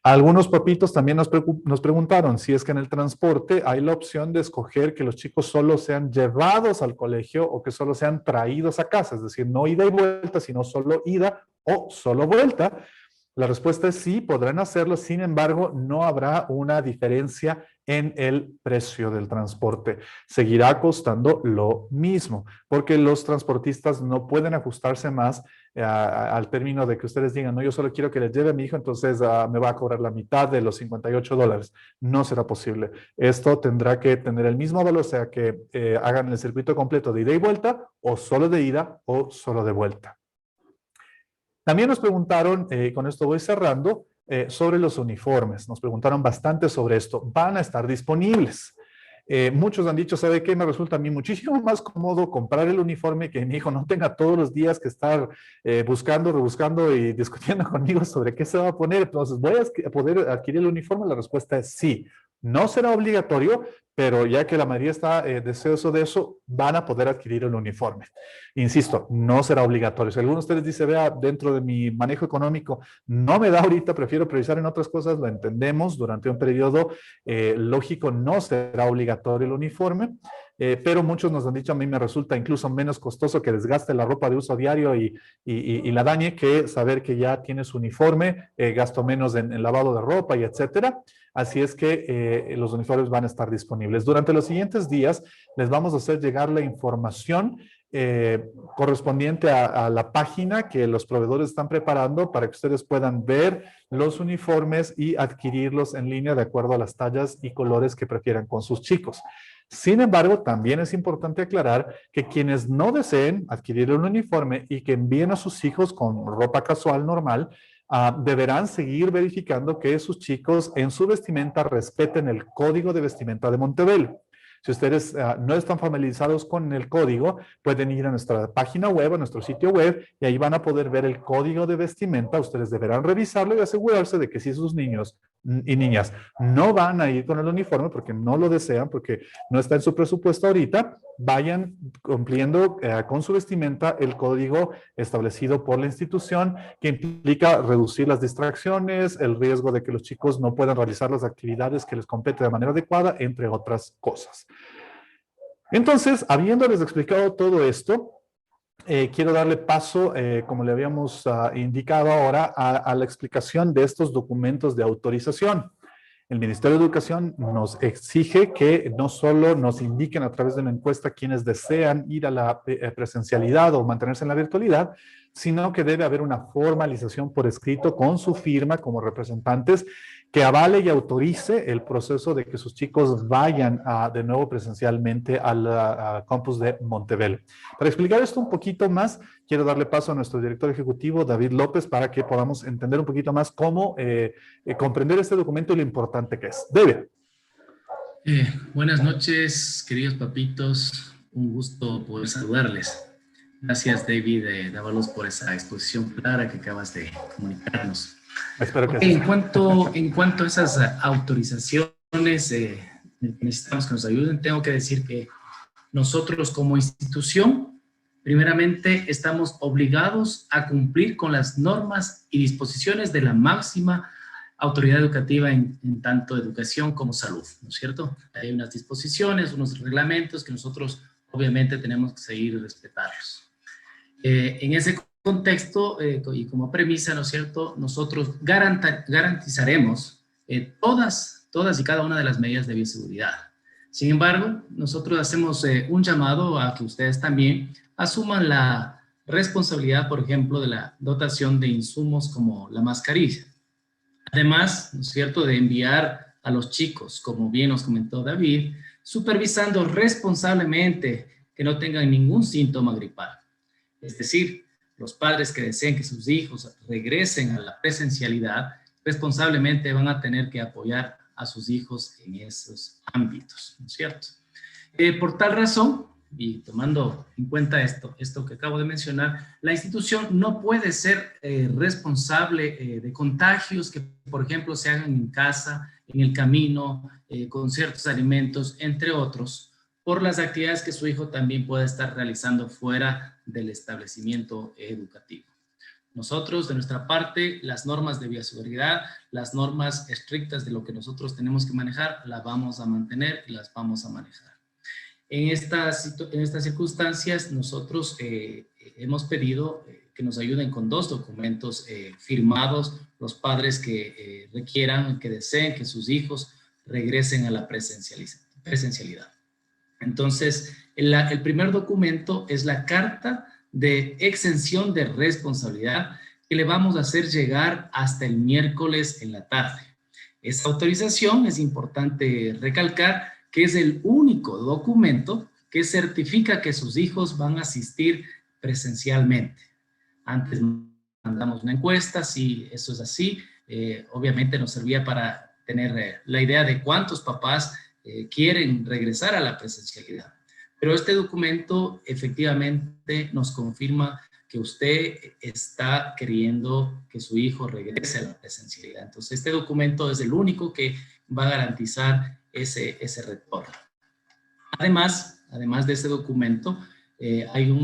Algunos papitos también nos preguntaron si es que en el transporte hay la opción de escoger que los chicos solo sean llevados al colegio o que solo sean traídos a casa, es decir, no ida y vuelta, sino solo ida o solo vuelta. La respuesta es sí, podrán hacerlo, sin embargo, no habrá una diferencia en el precio del transporte. Seguirá costando lo mismo, porque los transportistas no pueden ajustarse más al término de que ustedes digan, no, yo solo quiero que le lleve a mi hijo, entonces me va a cobrar la mitad de los $58. No será posible. Esto tendrá que tener el mismo valor, o sea que hagan el circuito completo de ida y vuelta, o solo de ida, o solo de vuelta. También nos preguntaron, con esto voy cerrando, sobre los uniformes. Nos preguntaron bastante sobre esto. Van a estar disponibles. Muchos han dicho, ¿sabe qué? Me resulta a mí muchísimo más cómodo comprar el uniforme, que mi hijo no tenga todos los días que estar buscando, rebuscando y discutiendo conmigo sobre qué se va a poner. Entonces, ¿voy a poder adquirir el uniforme? La respuesta es sí. No será obligatorio, pero ya que la mayoría está deseoso de eso, van a poder adquirir el uniforme. Insisto, no será obligatorio. Si alguno de ustedes dice, vea, dentro de mi manejo económico, no me da ahorita, prefiero priorizar en otras cosas, lo entendemos, durante un periodo lógico no será obligatorio el uniforme, pero muchos nos han dicho, a mí me resulta incluso menos costoso que desgaste la ropa de uso diario y la dañe, que saber que ya tienes uniforme, gasto menos en lavado de ropa y etcétera. Así es que los uniformes van a estar disponibles. Durante los siguientes días les vamos a hacer llegar la información correspondiente a la página que los proveedores están preparando para que ustedes puedan ver los uniformes y adquirirlos en línea de acuerdo a las tallas y colores que prefieran con sus chicos. Sin embargo, también es importante aclarar que quienes no deseen adquirir un uniforme y que envíen a sus hijos con ropa casual normal, deberán seguir verificando que sus chicos en su vestimenta respeten el Código de Vestimenta de Montebello. Si ustedes no están familiarizados con el código, pueden ir a nuestra página web, a nuestro sitio web, y ahí van a poder ver el código de vestimenta. Ustedes deberán revisarlo y asegurarse de que si sus niños y niñas no van a ir con el uniforme porque no lo desean, porque no está en su presupuesto ahorita, vayan cumpliendo con su vestimenta el código establecido por la institución, que implica reducir las distracciones, el riesgo de que los chicos no puedan realizar las actividades que les compete de manera adecuada, entre otras cosas. Entonces, habiéndoles explicado todo esto, quiero darle paso, como le habíamos indicado ahora, a la explicación de estos documentos de autorización. El Ministerio de Educación nos exige que no solo nos indiquen a través de una encuesta quienes desean ir a la presencialidad o mantenerse en la virtualidad, sino que debe haber una formalización por escrito con su firma como representantes que avale y autorice el proceso de que sus chicos vayan de nuevo presencialmente al campus de Montebello. Para explicar esto un poquito más, quiero darle paso a nuestro director ejecutivo, David López, para que podamos entender un poquito más cómo comprender este documento y lo importante que es. David. Buenas noches, queridos papitos. Un gusto poder saludarles. Gracias, David Dávalos, por esa exposición clara que acabas de comunicarnos. Espero que en cuanto a esas autorizaciones necesitamos que nos ayuden, tengo que decir que nosotros como institución, primeramente, estamos obligados a cumplir con las normas y disposiciones de la máxima autoridad educativa en tanto educación como salud, ¿no es cierto? Hay unas disposiciones, unos reglamentos que nosotros obviamente tenemos que seguir y respetarlos. En ese contexto y como premisa, ¿no es cierto?, nosotros garantizaremos todas y cada una de las medidas de bioseguridad. Sin embargo, nosotros hacemos un llamado a que ustedes también asuman la responsabilidad, por ejemplo, de la dotación de insumos como la mascarilla. Además, ¿no es cierto?, de enviar a los chicos, como bien nos comentó David, supervisando responsablemente que no tengan ningún síntoma gripal. Es decir, los padres que deseen que sus hijos regresen a la presencialidad, responsablemente van a tener que apoyar a sus hijos en esos ámbitos, ¿no es cierto? Por tal razón, y tomando en cuenta esto que acabo de mencionar, la institución no puede ser responsable de contagios que, por ejemplo, se hagan en casa, en el camino, con ciertos alimentos, entre otros, por las actividades que su hijo también puede estar realizando fuera del establecimiento educativo. Nosotros, de nuestra parte, las normas de bioseguridad, las normas estrictas de lo que nosotros tenemos que manejar, las vamos a mantener y las vamos a manejar. En estas circunstancias, nosotros hemos pedido que nos ayuden con 2 documentos firmados los padres que requieran, que deseen que sus hijos regresen a la presencialidad. Entonces, el primer documento es la carta de exención de responsabilidad que le vamos a hacer llegar hasta el miércoles en la tarde. Esa autorización, es importante recalcar, que es el único documento que certifica que sus hijos van a asistir presencialmente. Antes mandamos una encuesta, si eso es así, obviamente nos servía para tener la idea de cuántos papás quieren regresar a la presencialidad. Pero este documento efectivamente nos confirma que usted está queriendo que su hijo regrese a la presencialidad. Entonces, este documento es el único que va a garantizar ese retorno. Además de ese documento, hay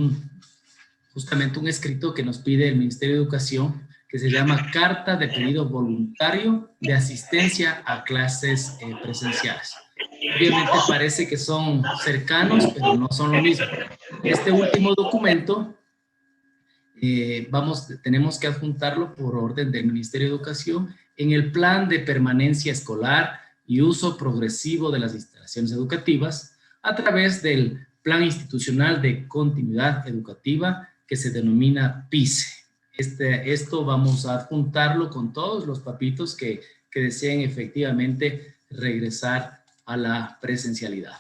justamente un escrito que nos pide el Ministerio de Educación que se llama Carta de Pedido Voluntario de Asistencia a Clases Presenciales. Obviamente parece que son cercanos, pero no son lo mismo. Este último documento tenemos que adjuntarlo por orden del Ministerio de Educación en el plan de permanencia escolar y uso progresivo de las instalaciones educativas a través del Plan Institucional de Continuidad Educativa que se denomina PICE. Esto vamos a adjuntarlo con todos los papitos que deseen efectivamente regresar a la presencialidad.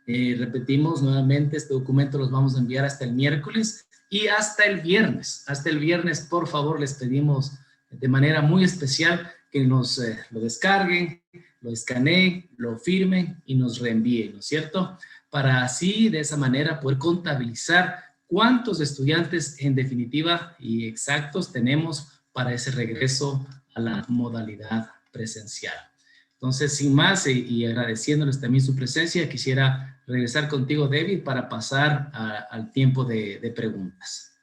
Repetimos nuevamente, este documento los vamos a enviar hasta el miércoles y hasta el viernes. Hasta el viernes, por favor, les pedimos de manera muy especial que nos lo descarguen, lo escaneen, lo firmen y nos reenvíen, ¿no es cierto? Para así, de esa manera, poder contabilizar cuántos estudiantes en definitiva y exactos tenemos para ese regreso a la modalidad presencial. Entonces, sin más y agradeciéndoles también su presencia, quisiera regresar contigo, David, para pasar al tiempo de preguntas.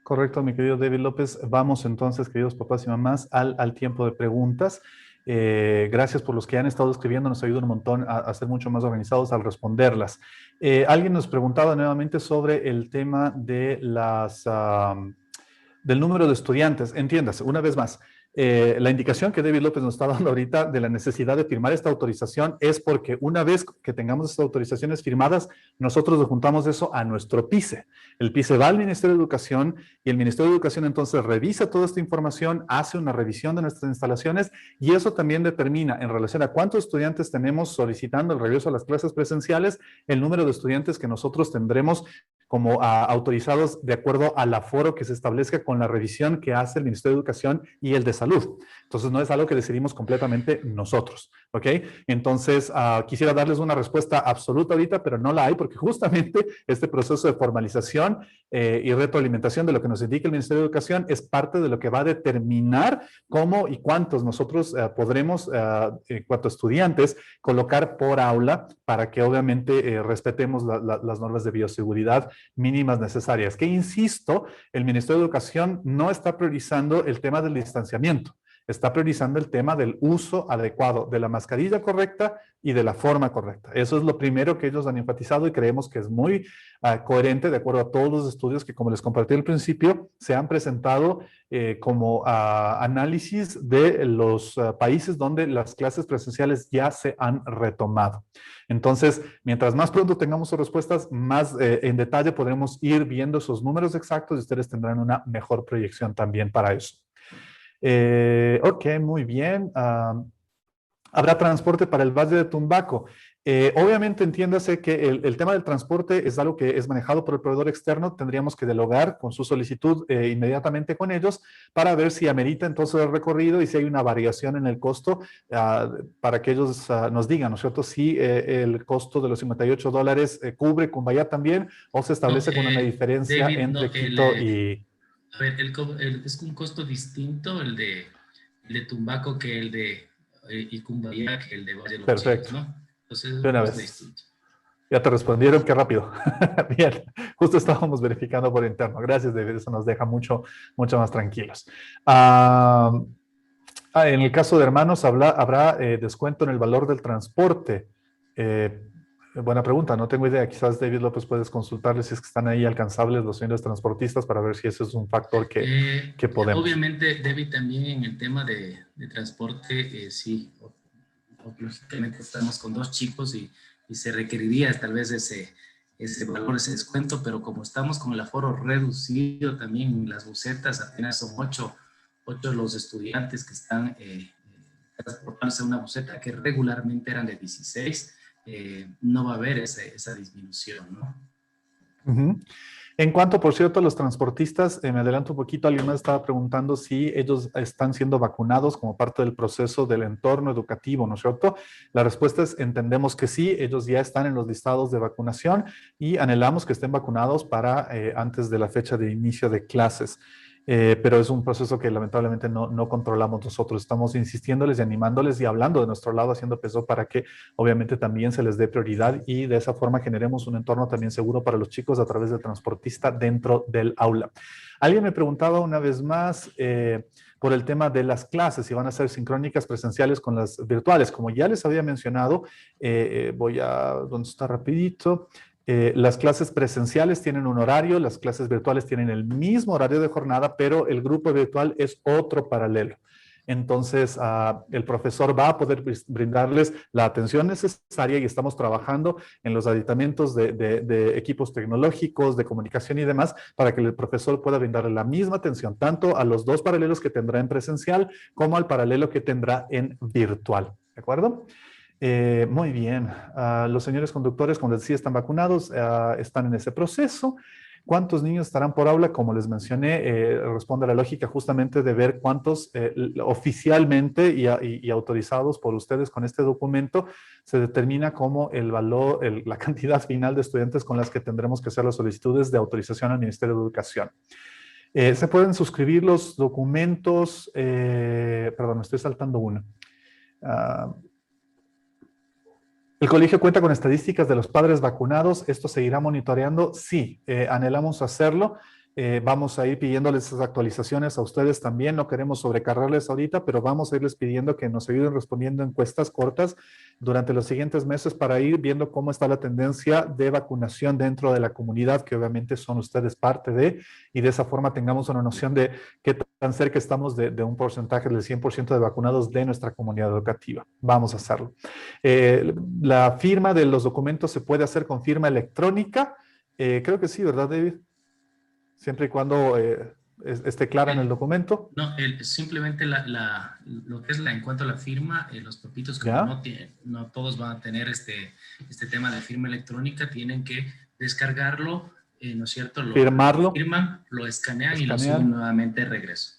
Correcto, mi querido David López. Vamos entonces, queridos papás y mamás, al tiempo de preguntas. Gracias por los que han estado escribiendo, nos ayudan un montón a ser mucho más organizados al responderlas. Alguien nos preguntaba nuevamente sobre el tema de del número de estudiantes. Entiéndase, una vez más, la indicación que David López nos está dando ahorita de la necesidad de firmar esta autorización es porque una vez que tengamos estas autorizaciones firmadas, nosotros juntamos eso a nuestro PICE. El PICE va al Ministerio de Educación y el Ministerio de Educación entonces revisa toda esta información, hace una revisión de nuestras instalaciones y eso también determina en relación a cuántos estudiantes tenemos solicitando el regreso a las clases presenciales, el número de estudiantes que nosotros tendremos como autorizados de acuerdo al aforo que se establezca con la revisión que hace el Ministerio de Educación y el de Salud. Entonces, no es algo que decidimos completamente nosotros, ¿ok? Entonces, quisiera darles una respuesta absoluta ahorita, pero no la hay porque justamente este proceso de formalización y retroalimentación de lo que nos indica el Ministerio de Educación es parte de lo que va a determinar cómo y cuántos nosotros podremos, en cuanto a estudiantes, colocar por aula para que obviamente respetemos las normas de bioseguridad mínimas necesarias. Que insisto, el Ministerio de Educación no está priorizando el tema del distanciamiento. está priorizando el tema del uso adecuado de la mascarilla correcta y de la forma correcta. Eso es lo primero que ellos han enfatizado y creemos que es muy coherente de acuerdo a todos los estudios que, como les compartí al principio, se han presentado como análisis de los países donde las clases presenciales ya se han retomado. Entonces, mientras más pronto tengamos sus respuestas, más en detalle podremos ir viendo esos números exactos y ustedes tendrán una mejor proyección también para eso. Ok, muy bien. Habrá transporte para el Valle de Tumbaco. Obviamente entiéndase que el tema del transporte es algo que es manejado por el proveedor externo. Tendríamos que dialogar con su solicitud inmediatamente con ellos para ver si amerita entonces el recorrido y si hay una variación en el costo para que ellos nos digan, ¿no es cierto? Si el costo de los $58 cubre Cumbayá también o se establece con una diferencia David, entre Quito y... A ver, es un costo distinto el de Tumbaco que el de y Cumbayá que el de Valle de los Perfecto. Chicos, ¿no? Entonces, De una vez. distinto. Ya te respondieron, qué rápido. Bien, justo estábamos verificando por interno. Gracias, David, eso nos deja mucho más tranquilos. En el caso de hermanos, ¿habrá descuento en el valor del transporte? Buena pregunta, no tengo idea. Quizás, David López, puedes consultarles si es que están ahí alcanzables los señores transportistas para ver si ese es un factor que podemos. Obviamente, David, también en el tema de transporte, sí, lógicamente estamos con 2 chicos y se requeriría tal vez ese valor, ese descuento, pero como estamos con el aforo reducido también, las busetas apenas son 8 los estudiantes que están transportándose una buseta que regularmente eran de 16, no va a haber esa disminución, ¿no? Uh-huh. En cuanto, por cierto, a los transportistas, me adelanto un poquito, alguien más estaba preguntando si ellos están siendo vacunados como parte del proceso del entorno educativo, ¿no es cierto? La respuesta es, entendemos que sí, ellos ya están en los listados de vacunación y anhelamos que estén vacunados para antes de la fecha de inicio de clases. Pero es un proceso que lamentablemente no controlamos nosotros. Estamos insistiéndoles y animándoles y hablando de nuestro lado, haciendo peso para que obviamente también se les dé prioridad y de esa forma generemos un entorno también seguro para los chicos a través del transportista dentro del aula. Alguien me preguntaba una vez más por el tema de las clases, si van a ser sincrónicas presenciales con las virtuales. Como ya les había mencionado, voy a, ¿dónde está rapidito? Las clases presenciales tienen un horario, las clases virtuales tienen el mismo horario de jornada, pero el grupo virtual es otro paralelo. Entonces, el profesor va a poder brindarles la atención necesaria y estamos trabajando en los aditamentos de equipos tecnológicos, de comunicación y demás, para que el profesor pueda brindarle la misma atención, tanto a los 2 paralelos que tendrá en presencial como al paralelo que tendrá en virtual. ¿De acuerdo? Muy bien. Los señores conductores, como les decía, están vacunados, están en ese proceso. ¿Cuántos niños estarán por aula? Como les mencioné, responde a la lógica justamente de ver cuántos oficialmente y autorizados por ustedes con este documento se determina como el valor, la cantidad final de estudiantes con las que tendremos que hacer las solicitudes de autorización al Ministerio de Educación. Se pueden suscribir los documentos, perdón, me estoy saltando uno. ¿El colegio cuenta con estadísticas de los padres vacunados? ¿Esto seguirá monitoreando? Sí, anhelamos hacerlo. Vamos a ir pidiéndoles esas actualizaciones a ustedes también. No queremos sobrecargarles ahorita, pero vamos a irles pidiendo que nos ayuden respondiendo encuestas cortas durante los siguientes meses para ir viendo cómo está la tendencia de vacunación dentro de la comunidad, que obviamente son ustedes parte de, y de esa forma tengamos una noción de qué tan cerca estamos de un porcentaje del 100% de vacunados de nuestra comunidad educativa. Vamos a hacerlo. La firma de los documentos se puede hacer con firma electrónica. Creo que sí, ¿verdad, David? Siempre y cuando esté clara en el documento. No, simplemente lo que es en cuanto a la firma, los papitos que no todos van a tener este tema de firma electrónica, tienen que descargarlo, ¿no es cierto? Firmarlo. Lo firman, lo escanean y lo suben nuevamente de regreso.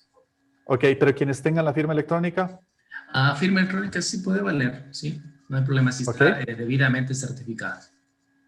Ok, pero quienes tengan la firma electrónica. Firma electrónica sí puede valer, sí, no hay problema si está debidamente certificada.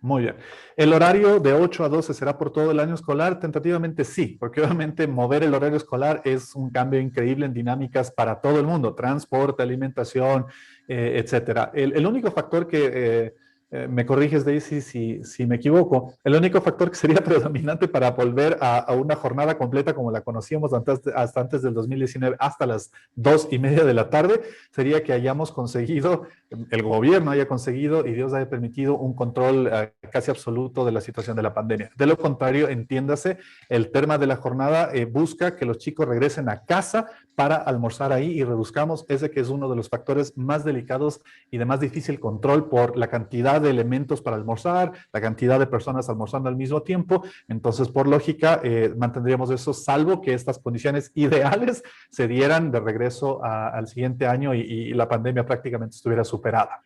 Muy bien. ¿El horario de 8 a 12 será por todo el año escolar? Tentativamente sí, porque obviamente mover el horario escolar es un cambio increíble en dinámicas para todo el mundo, transporte, alimentación, etcétera. El único factor que me corriges, Daisy, si me equivoco, el único factor que sería predominante para volver a una jornada completa como la conocíamos hasta antes del 2019, hasta las 2:30 de la tarde, sería que hayamos conseguido, el gobierno haya conseguido y Dios haya permitido un control casi absoluto de la situación de la pandemia. De lo contrario, entiéndase, el tema de la jornada busca que los chicos regresen a casa para almorzar ahí y reduzcamos ese que es uno de los factores más delicados y de más difícil control por la cantidad de elementos para almorzar, la cantidad de personas almorzando al mismo tiempo. Entonces, por lógica, mantendríamos eso, salvo que estas condiciones ideales se dieran de regreso al siguiente año y la pandemia prácticamente estuviera superada.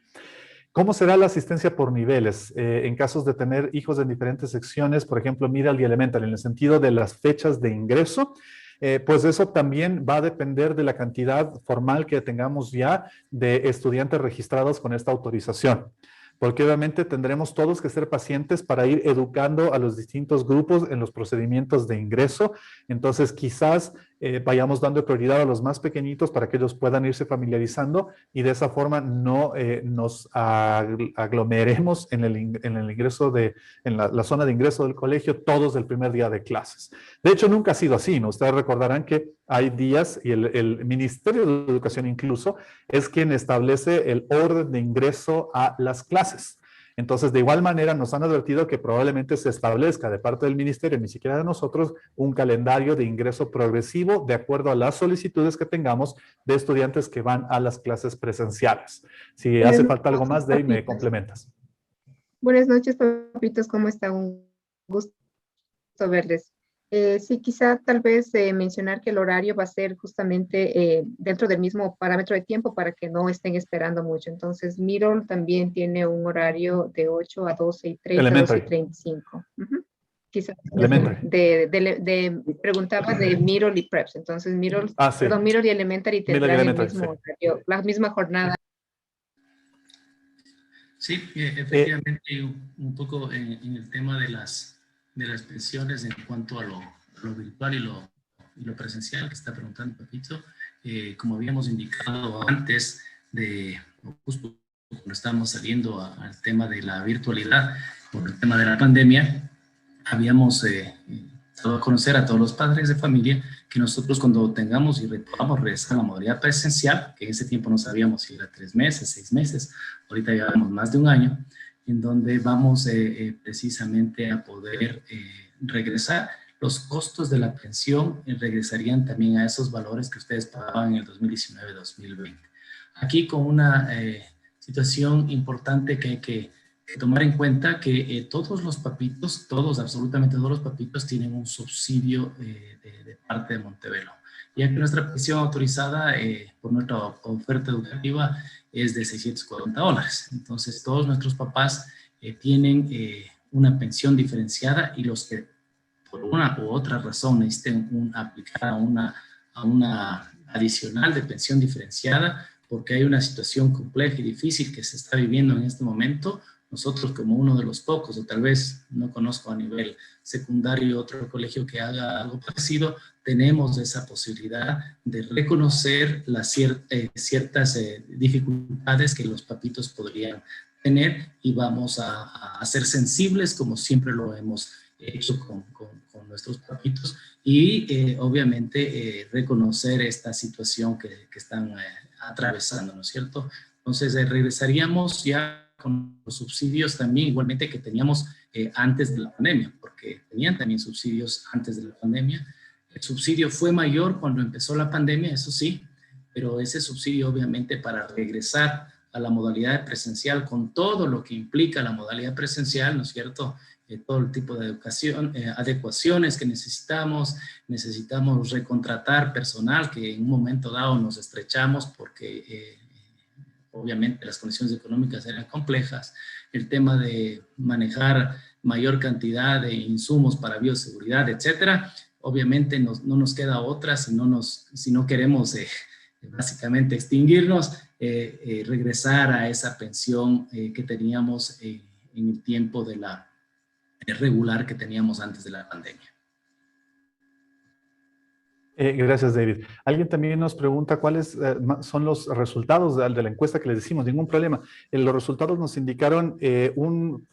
¿Cómo será la asistencia por niveles? En casos de tener hijos en diferentes secciones, por ejemplo, middle y elemental, en el sentido de las fechas de ingreso, pues eso también va a depender de la cantidad formal que tengamos ya de estudiantes registrados con esta autorización. Porque obviamente tendremos todos que ser pacientes para ir educando a los distintos grupos en los procedimientos de ingreso. Entonces, quizás vayamos dando prioridad a los más pequeñitos para que ellos puedan irse familiarizando y de esa forma no nos aglomeremos en el ingreso en la zona de ingreso del colegio todos el primer día de clases. De hecho, nunca ha sido así, ¿no? Ustedes recordarán que hay días y el Ministerio de Educación incluso es quien establece el orden de ingreso a las clases. Entonces, de igual manera, nos han advertido que probablemente se establezca de parte del ministerio, ni siquiera de nosotros, un calendario de ingreso progresivo de acuerdo a las solicitudes que tengamos de estudiantes que van a las clases presenciales. Si hace falta algo más, de ahí me complementas. Buenas noches, papitos, ¿cómo está? Un gusto verles. Sí, quizá tal vez mencionar que el horario va a ser justamente dentro del mismo parámetro de tiempo para que no estén esperando mucho. Entonces, Middle también tiene un horario de 8 a 12:30, 12:35. Quizás preguntaba de Middle y Preps. Entonces, Middle, sí. Perdón, Middle y Elementary tendrán el mismo horario, la misma jornada. Sí, efectivamente, un poco en el tema de las pensiones en cuando a lo virtual y lo presencial que está preguntando Pepito, como habíamos indicado antes justo cuando estábamos saliendo al tema de la virtualidad por el tema de la pandemia, habíamos dado a conocer a todos los padres de familia que nosotros cuando tengamos y podamos regresar a la modalidad presencial, que en ese tiempo no sabíamos si era 3 meses, 6 meses, ahorita llevamos más de un año, en donde vamos precisamente a poder regresar. Los costos de la pensión regresarían también a esos valores que ustedes pagaban en el 2019-2020. Aquí con una situación importante que hay que tomar en cuenta que todos los papitos, absolutamente todos los papitos tienen un subsidio de parte de Montevelo, ya que nuestra pensión autorizada por nuestra oferta educativa es de $640. Entonces, todos nuestros papás tienen una pensión diferenciada y los que por una u otra razón necesiten aplicar a una adicional de pensión diferenciada porque hay una situación compleja y difícil que se está viviendo en este momento, nosotros como uno de los pocos, o tal vez no conozco a nivel secundario otro colegio que haga algo parecido, tenemos esa posibilidad de reconocer las ciertas dificultades que los papitos podrían tener y vamos a ser sensibles como siempre lo hemos hecho con nuestros papitos y obviamente reconocer esta situación que están atravesando, ¿no es cierto? Entonces regresaríamos ya con los subsidios también igualmente que teníamos antes de la pandemia, porque tenían también subsidios antes de la pandemia. El subsidio fue mayor cuando empezó la pandemia, eso sí, pero ese subsidio obviamente para regresar a la modalidad presencial con todo lo que implica la modalidad presencial, ¿no es cierto? Todo el tipo de educación, adecuaciones que necesitamos recontratar personal que en un momento dado nos estrechamos porque obviamente las condiciones económicas eran complejas, el tema de manejar mayor cantidad de insumos para bioseguridad, etcétera, obviamente no nos queda otra si no queremos básicamente extinguirnos, regresar a esa pensión que teníamos en el tiempo de la regular que teníamos antes de la pandemia. Gracias, David. Alguien también nos pregunta cuáles son los resultados de la encuesta que les decimos. Ningún problema. Los resultados nos indicaron un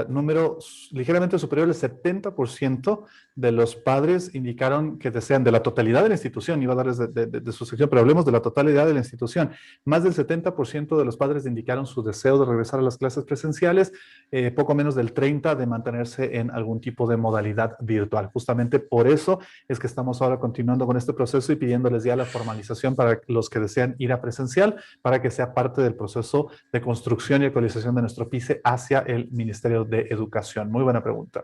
número ligeramente superior al 70% de los padres indicaron que desean, de la totalidad de la institución, iba a darles de su sección, pero hablemos de la totalidad de la institución. Más del 70% de los padres indicaron su deseo de regresar a las clases presenciales, poco menos del 30% de mantenerse en algún tipo de modalidad virtual. Justamente por eso es que estamos ahora continuando con este proceso y pidiéndoles ya la formalización para los que desean ir a presencial, para que sea parte del proceso de construcción y actualización de nuestro PICE hacia el Ministerio de Educación. Muy buena pregunta.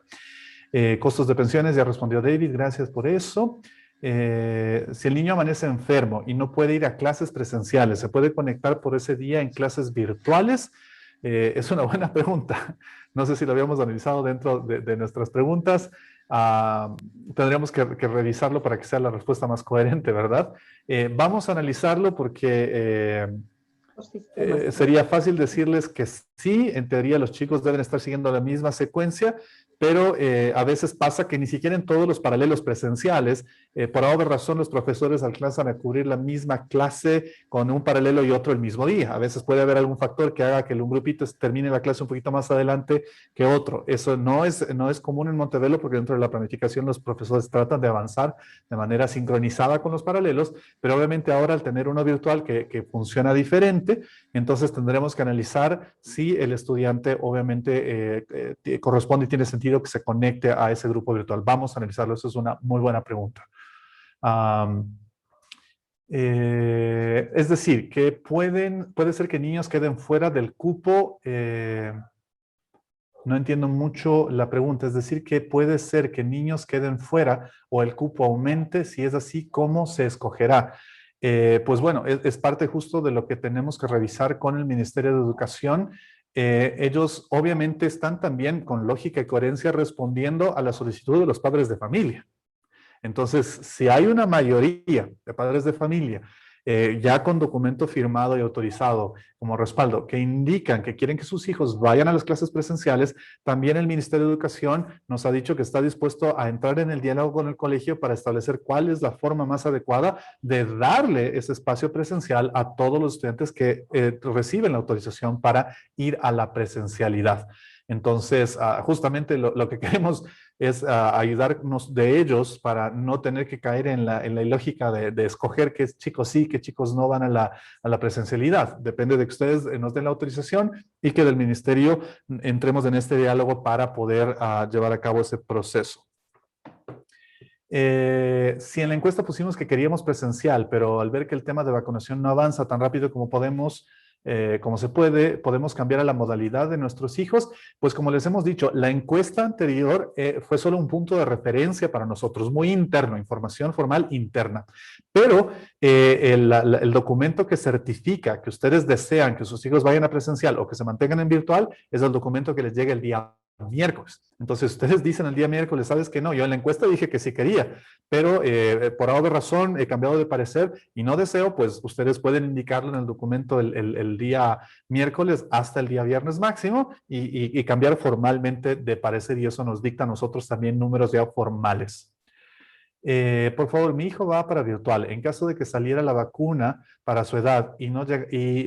Costos de pensiones, ya respondió David, gracias por eso. Si el niño amanece enfermo y no puede ir a clases presenciales, ¿se puede conectar por ese día en clases virtuales? Es una buena pregunta. No sé si lo habíamos analizado dentro de nuestras preguntas. Tendríamos que revisarlo para que sea la respuesta más coherente, ¿verdad? Vamos a analizarlo porque sería fácil decirles que sí, en teoría los chicos deben estar siguiendo la misma secuencia, pero a veces pasa que ni siquiera en todos los paralelos presenciales, por alguna razón los profesores alcanzan a cubrir la misma clase con un paralelo y otro el mismo día. A veces puede haber algún factor que haga que un grupito termine la clase un poquito más adelante que otro. Eso no es común en Montevelo porque dentro de la planificación los profesores tratan de avanzar de manera sincronizada con los paralelos, pero obviamente ahora al tener uno virtual que funciona diferente, entonces tendremos que analizar si el estudiante obviamente corresponde y tiene sentido que se conecte a ese grupo virtual. Vamos a analizarlo, eso es una muy buena pregunta. Es decir, que puede ser que niños queden fuera del cupo. No entiendo mucho la pregunta. Es decir, que puede ser que niños queden fuera o el cupo aumente. Si es así, ¿cómo se escogerá? Pues bueno, es parte justo de lo que tenemos que revisar con el Ministerio de Educación. Ellos obviamente están también con lógica y coherencia respondiendo a la solicitud de los padres de familia. Entonces, si hay una mayoría de padres de familia ya con documento firmado y autorizado como respaldo, que indican que quieren que sus hijos vayan a las clases presenciales, también el Ministerio de Educación nos ha dicho que está dispuesto a entrar en el diálogo con el colegio para establecer cuál es la forma más adecuada de darle ese espacio presencial a todos los estudiantes que reciben la autorización para ir a la presencialidad. Entonces, justamente lo que queremos es ayudarnos de ellos para no tener que caer en la ilógica de escoger qué chicos sí, qué chicos no van a la presencialidad. Depende de que ustedes nos den la autorización y que del ministerio entremos en este diálogo para poder llevar a cabo ese proceso. Si en la encuesta pusimos que queríamos presencial, pero al ver que el tema de vacunación no avanza tan rápido como podemos, como se puede, podemos cambiar a la modalidad de nuestros hijos, pues como les hemos dicho, la encuesta anterior fue solo un punto de referencia para nosotros, muy interno, información formal interna. Pero el documento que certifica que ustedes desean que sus hijos vayan a presencial o que se mantengan en virtual es el documento que les llega el día miércoles. Entonces ustedes dicen el día miércoles, ¿sabes qué? No, yo en la encuesta dije que sí quería, pero por alguna razón he cambiado de parecer y no deseo, pues ustedes pueden indicarlo en el documento el día miércoles hasta el día viernes máximo y cambiar formalmente de parecer, y eso nos dicta a nosotros también números ya formales. Por favor, mi hijo va para virtual. En caso de que saliera la vacuna para su edad y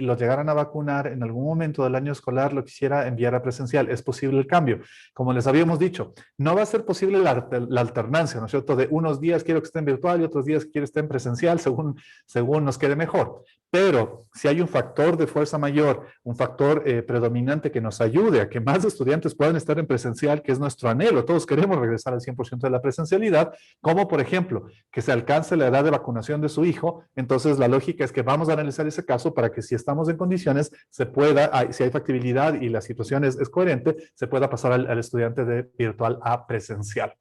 lo llegaran a vacunar en algún momento del año escolar, lo quisiera enviar a presencial. ¿Es posible el cambio? Como les habíamos dicho, no va a ser posible la alternancia, ¿no es cierto? De unos días quiero que esté en virtual y otros días quiero que esté en presencial, según nos quede mejor. Pero si hay un factor de fuerza mayor, un factor predominante que nos ayude a que más estudiantes puedan estar en presencial, que es nuestro anhelo, todos queremos regresar al 100% de la presencialidad, como por ejemplo, que se alcance la edad de vacunación de su hijo, entonces la lógica es que vamos a analizar ese caso para que si estamos en condiciones, se pueda, si hay factibilidad y la situación es coherente, se pueda pasar al estudiante de virtual a presencial.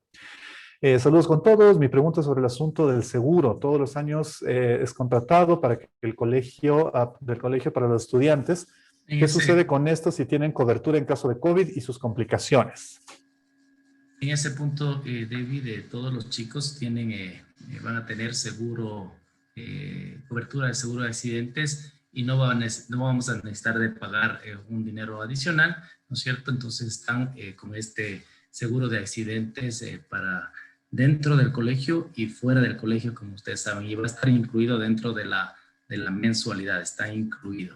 Saludos con todos. Mi pregunta sobre el asunto del seguro. Todos los años es contratado para que el colegio, del colegio para los estudiantes. ¿Qué sucede con esto si tienen cobertura en caso de COVID y sus complicaciones? En ese punto, David, todos los chicos van a tener seguro, cobertura de seguro de accidentes y no vamos a necesitar de pagar un dinero adicional, ¿no es cierto? Entonces están con este seguro de accidentes para dentro del colegio y fuera del colegio, como ustedes saben, y va a estar incluido dentro de la mensualidad, está incluido.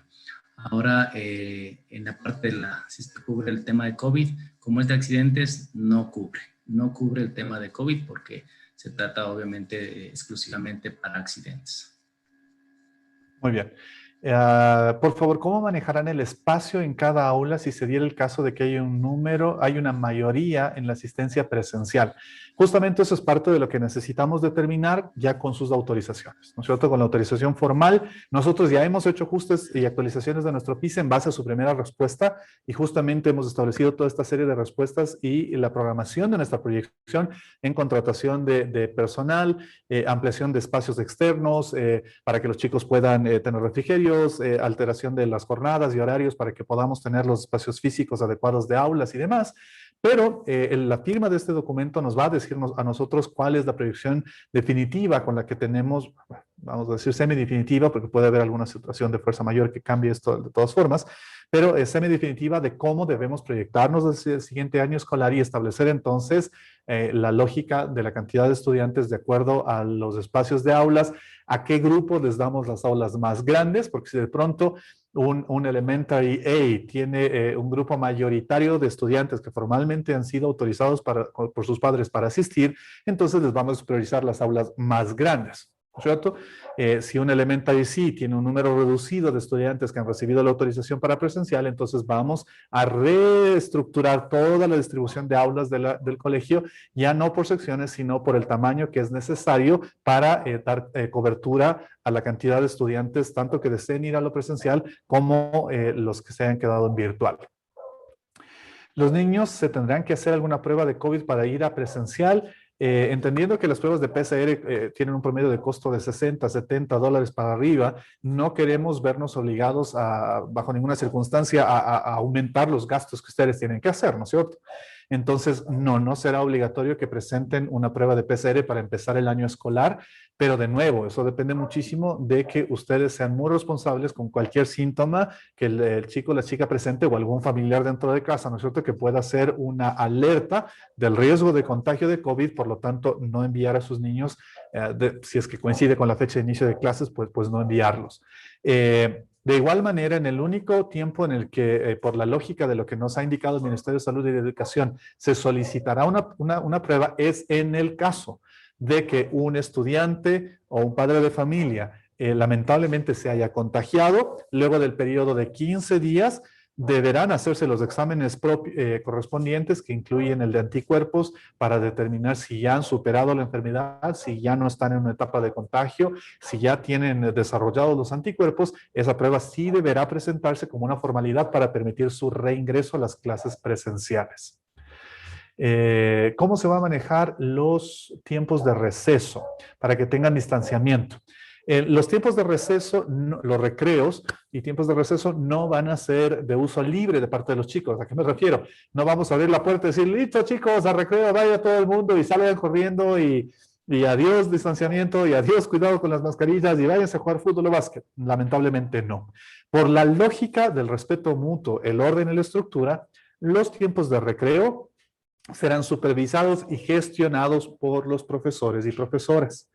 Ahora, en la parte de si se cubre el tema de COVID, como es de accidentes, no cubre el tema de COVID porque se trata obviamente exclusivamente para accidentes. Muy bien. Por favor, ¿cómo manejarán el espacio en cada aula si se diera el caso de que hay una mayoría en la asistencia presencial? Justamente eso es parte de lo que necesitamos determinar ya con sus autorizaciones, ¿no es cierto? Con la autorización formal, nosotros ya hemos hecho ajustes y actualizaciones de nuestro PISA en base a su primera respuesta y justamente hemos establecido toda esta serie de respuestas y la programación de nuestra proyección en contratación de personal, ampliación de espacios externos, para que los chicos puedan tener refrigerios, alteración de las jornadas y horarios para que podamos tener los espacios físicos adecuados de aulas y demás. Pero la firma de este documento nos va a decirnos a nosotros cuál es la proyección definitiva con la que tenemos, vamos a decir semidefinitiva, porque puede haber alguna situación de fuerza mayor que cambie esto de todas formas, pero es semidefinitiva de cómo debemos proyectarnos el siguiente año escolar y establecer entonces la lógica de la cantidad de estudiantes de acuerdo a los espacios de aulas, a qué grupo les damos las aulas más grandes, porque si de pronto un Elementary A tiene un grupo mayoritario de estudiantes que formalmente han sido autorizados por sus padres para asistir, entonces les vamos a priorizar las aulas más grandes, ¿no es cierto? Si un Elementary C tiene un número reducido de estudiantes que han recibido la autorización para presencial, entonces vamos a reestructurar toda la distribución de aulas del colegio, ya no por secciones, sino por el tamaño que es necesario para dar cobertura a la cantidad de estudiantes, tanto que deseen ir a lo presencial como los que se hayan quedado en virtual. Los niños se tendrán que hacer alguna prueba de COVID para ir a presencial, entendiendo que las pruebas de PCR tienen un promedio de costo de 60, 70 dólares para arriba. No queremos vernos obligados bajo ninguna circunstancia a aumentar los gastos que ustedes tienen que hacer, ¿no es cierto? Entonces, no será obligatorio que presenten una prueba de PCR para empezar el año escolar, pero de nuevo, eso depende muchísimo de que ustedes sean muy responsables con cualquier síntoma que el chico o la chica presente o algún familiar dentro de casa, ¿no es cierto?, que pueda ser una alerta del riesgo de contagio de COVID, por lo tanto, no enviar a sus niños, si es que coincide con la fecha de inicio de clases, pues no enviarlos. De igual manera, en el único tiempo en el que, por la lógica de lo que nos ha indicado el Ministerio de Salud y de Educación, se solicitará una prueba, es en el caso de que un estudiante o un padre de familia lamentablemente se haya contagiado. Luego del periodo de 15 días, deberán hacerse los exámenes correspondientes, que incluyen el de anticuerpos, para determinar si ya han superado la enfermedad, si ya no están en una etapa de contagio, si ya tienen desarrollados los anticuerpos. Esa prueba sí deberá presentarse como una formalidad para permitir su reingreso a las clases presenciales. ¿Cómo se va a manejar los tiempos de receso para que tengan distanciamiento? Los tiempos de receso, los recreos y tiempos de receso no van a ser de uso libre de parte de los chicos. ¿A qué me refiero? No vamos a abrir la puerta y decir, listo chicos, a recreo, vaya todo el mundo y salgan corriendo y adiós distanciamiento y adiós cuidado con las mascarillas y váyanse a jugar fútbol o básquet. Lamentablemente no. Por la lógica del respeto mutuo, el orden y la estructura, los tiempos de recreo serán supervisados y gestionados por los profesores y profesoras.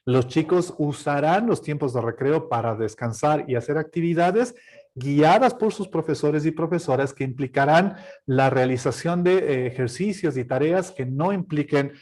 Los chicos usarán los tiempos de recreo para descansar y hacer actividades guiadas por sus profesores y profesoras, que implicarán la realización de ejercicios y tareas que no impliquen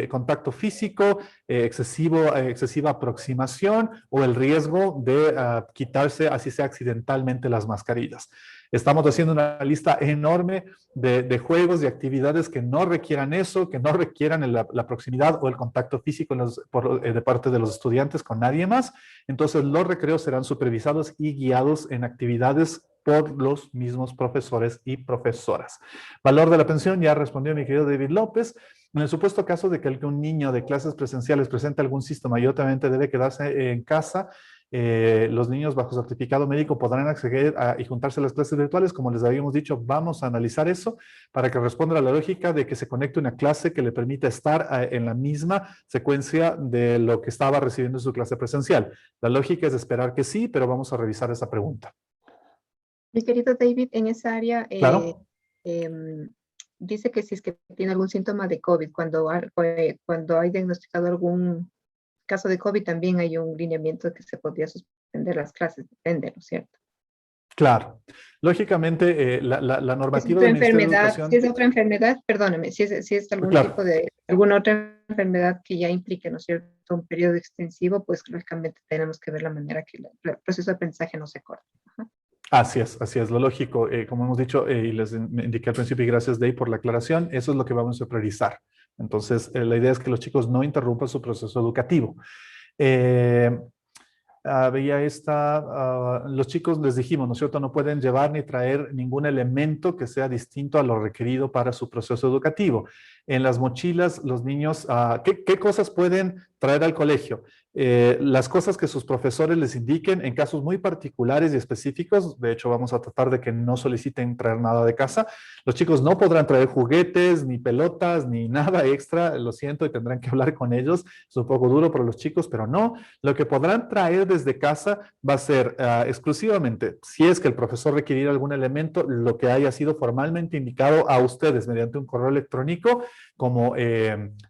contacto físico, excesiva aproximación o el riesgo de quitarse, así sea accidentalmente, las mascarillas. Estamos haciendo una lista enorme de juegos y actividades que no requieran eso, que no requieran la proximidad o el contacto físico de parte de los estudiantes con nadie más. Entonces, los recreos serán supervisados y guiados en actividades por los mismos profesores y profesoras. Valor de la pensión, ya respondió mi querido David López. En el supuesto caso de que algún niño de clases presenciales presente algún síntoma y obviamente debe quedarse en casa, los niños bajo certificado médico podrán acceder y juntarse a las clases virtuales. Como les habíamos dicho, vamos a analizar eso para que responda a la lógica de que se conecte una clase que le permita estar en la misma secuencia de lo que estaba recibiendo en su clase presencial. La lógica es esperar que sí, pero vamos a revisar esa pregunta. Mi querido David, en esa área, Claro. dice que si es que tiene algún síntoma de COVID, cuando hay diagnosticado algún caso de COVID, también hay un lineamiento de que se podría suspender las clases, depende, ¿no es cierto? Claro. Lógicamente, la Es normativa otra del Ministerio de enfermedad, Educación... si es otra enfermedad, perdóname, si es algún Claro. tipo de, alguna otra enfermedad que ya implique, ¿no es cierto?, un periodo extensivo, pues lógicamente tenemos que ver la manera que el proceso de aprendizaje no se corte. Ajá. Así es, lo lógico, como hemos dicho y les indiqué al principio, y gracias Day por la aclaración, eso es lo que vamos a priorizar. Entonces, la idea es que los chicos no interrumpan su proceso educativo. Veía los chicos les dijimos, ¿no es cierto?, no pueden llevar ni traer ningún elemento que sea distinto a lo requerido para su proceso educativo. En las mochilas, los niños, ¿qué cosas pueden traer al colegio? Las cosas que sus profesores les indiquen en casos muy particulares y específicos. De hecho, vamos a tratar de que no soliciten traer nada de casa. Los chicos no podrán traer juguetes, ni pelotas, ni nada extra. Lo siento y tendrán que hablar con ellos. Es un poco duro para los chicos, pero no. Lo que podrán traer desde casa va a ser exclusivamente, si es que el profesor requiriera algún elemento, lo que haya sido formalmente indicado a ustedes mediante un correo electrónico como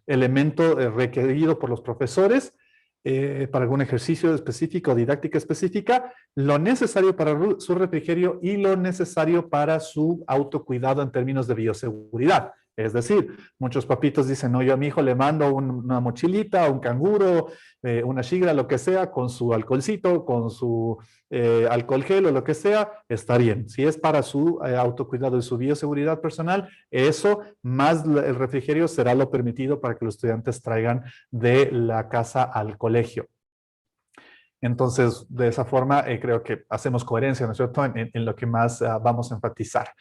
elemento requerido por los profesores. Para algún ejercicio específico, didáctica específica, lo necesario para su refrigerio y lo necesario para su autocuidado en términos de bioseguridad. Es decir, muchos papitos dicen, no, yo a mi hijo le mando una mochilita, un canguro, una shigra, lo que sea, con su alcoholcito, con su alcohol gel o lo que sea, está bien. Si es para su autocuidado y su bioseguridad personal, eso más el refrigerio será lo permitido para que los estudiantes traigan de la casa al colegio. Entonces, de esa forma, creo que hacemos coherencia, ¿no es cierto?, en lo que más vamos a enfatizar.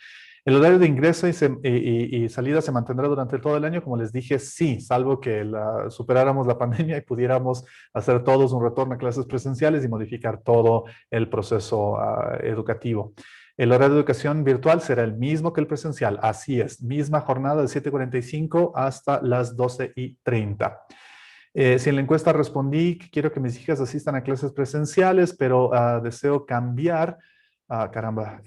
El horario de ingreso y salida se mantendrá durante todo el año, como les dije, sí, salvo que superáramos la pandemia y pudiéramos hacer todos un retorno a clases presenciales y modificar todo el proceso educativo. El horario de educación virtual será el mismo que el presencial, así es, misma jornada de 7:45 hasta las 12:30. Si en la encuesta respondí que quiero que mis hijas asistan a clases presenciales, pero deseo cambiar. Caramba,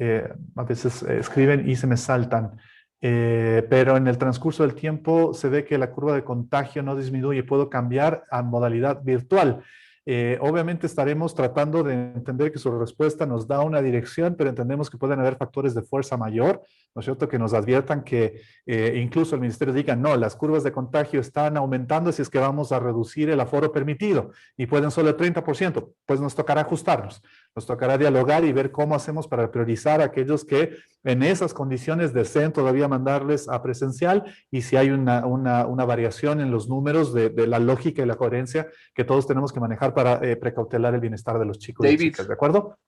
a veces escriben y se me saltan. Pero en el transcurso del tiempo se ve que la curva de contagio no disminuye. Puedo cambiar a modalidad virtual. Obviamente estaremos tratando de entender que su respuesta nos da una dirección, pero entendemos que pueden haber factores de fuerza mayor, ¿no es cierto?, que nos adviertan que incluso el ministerio diga, no, las curvas de contagio están aumentando si es que vamos a reducir el aforo permitido y pueden solo el 30%, pues nos tocará ajustarnos, nos tocará dialogar y ver cómo hacemos para priorizar a aquellos que en esas condiciones deseen todavía mandarles a presencial y si hay una variación en los números de la lógica y la coherencia que todos tenemos que manejar para precautelar el bienestar de los chicos David, y chicas, ¿de acuerdo?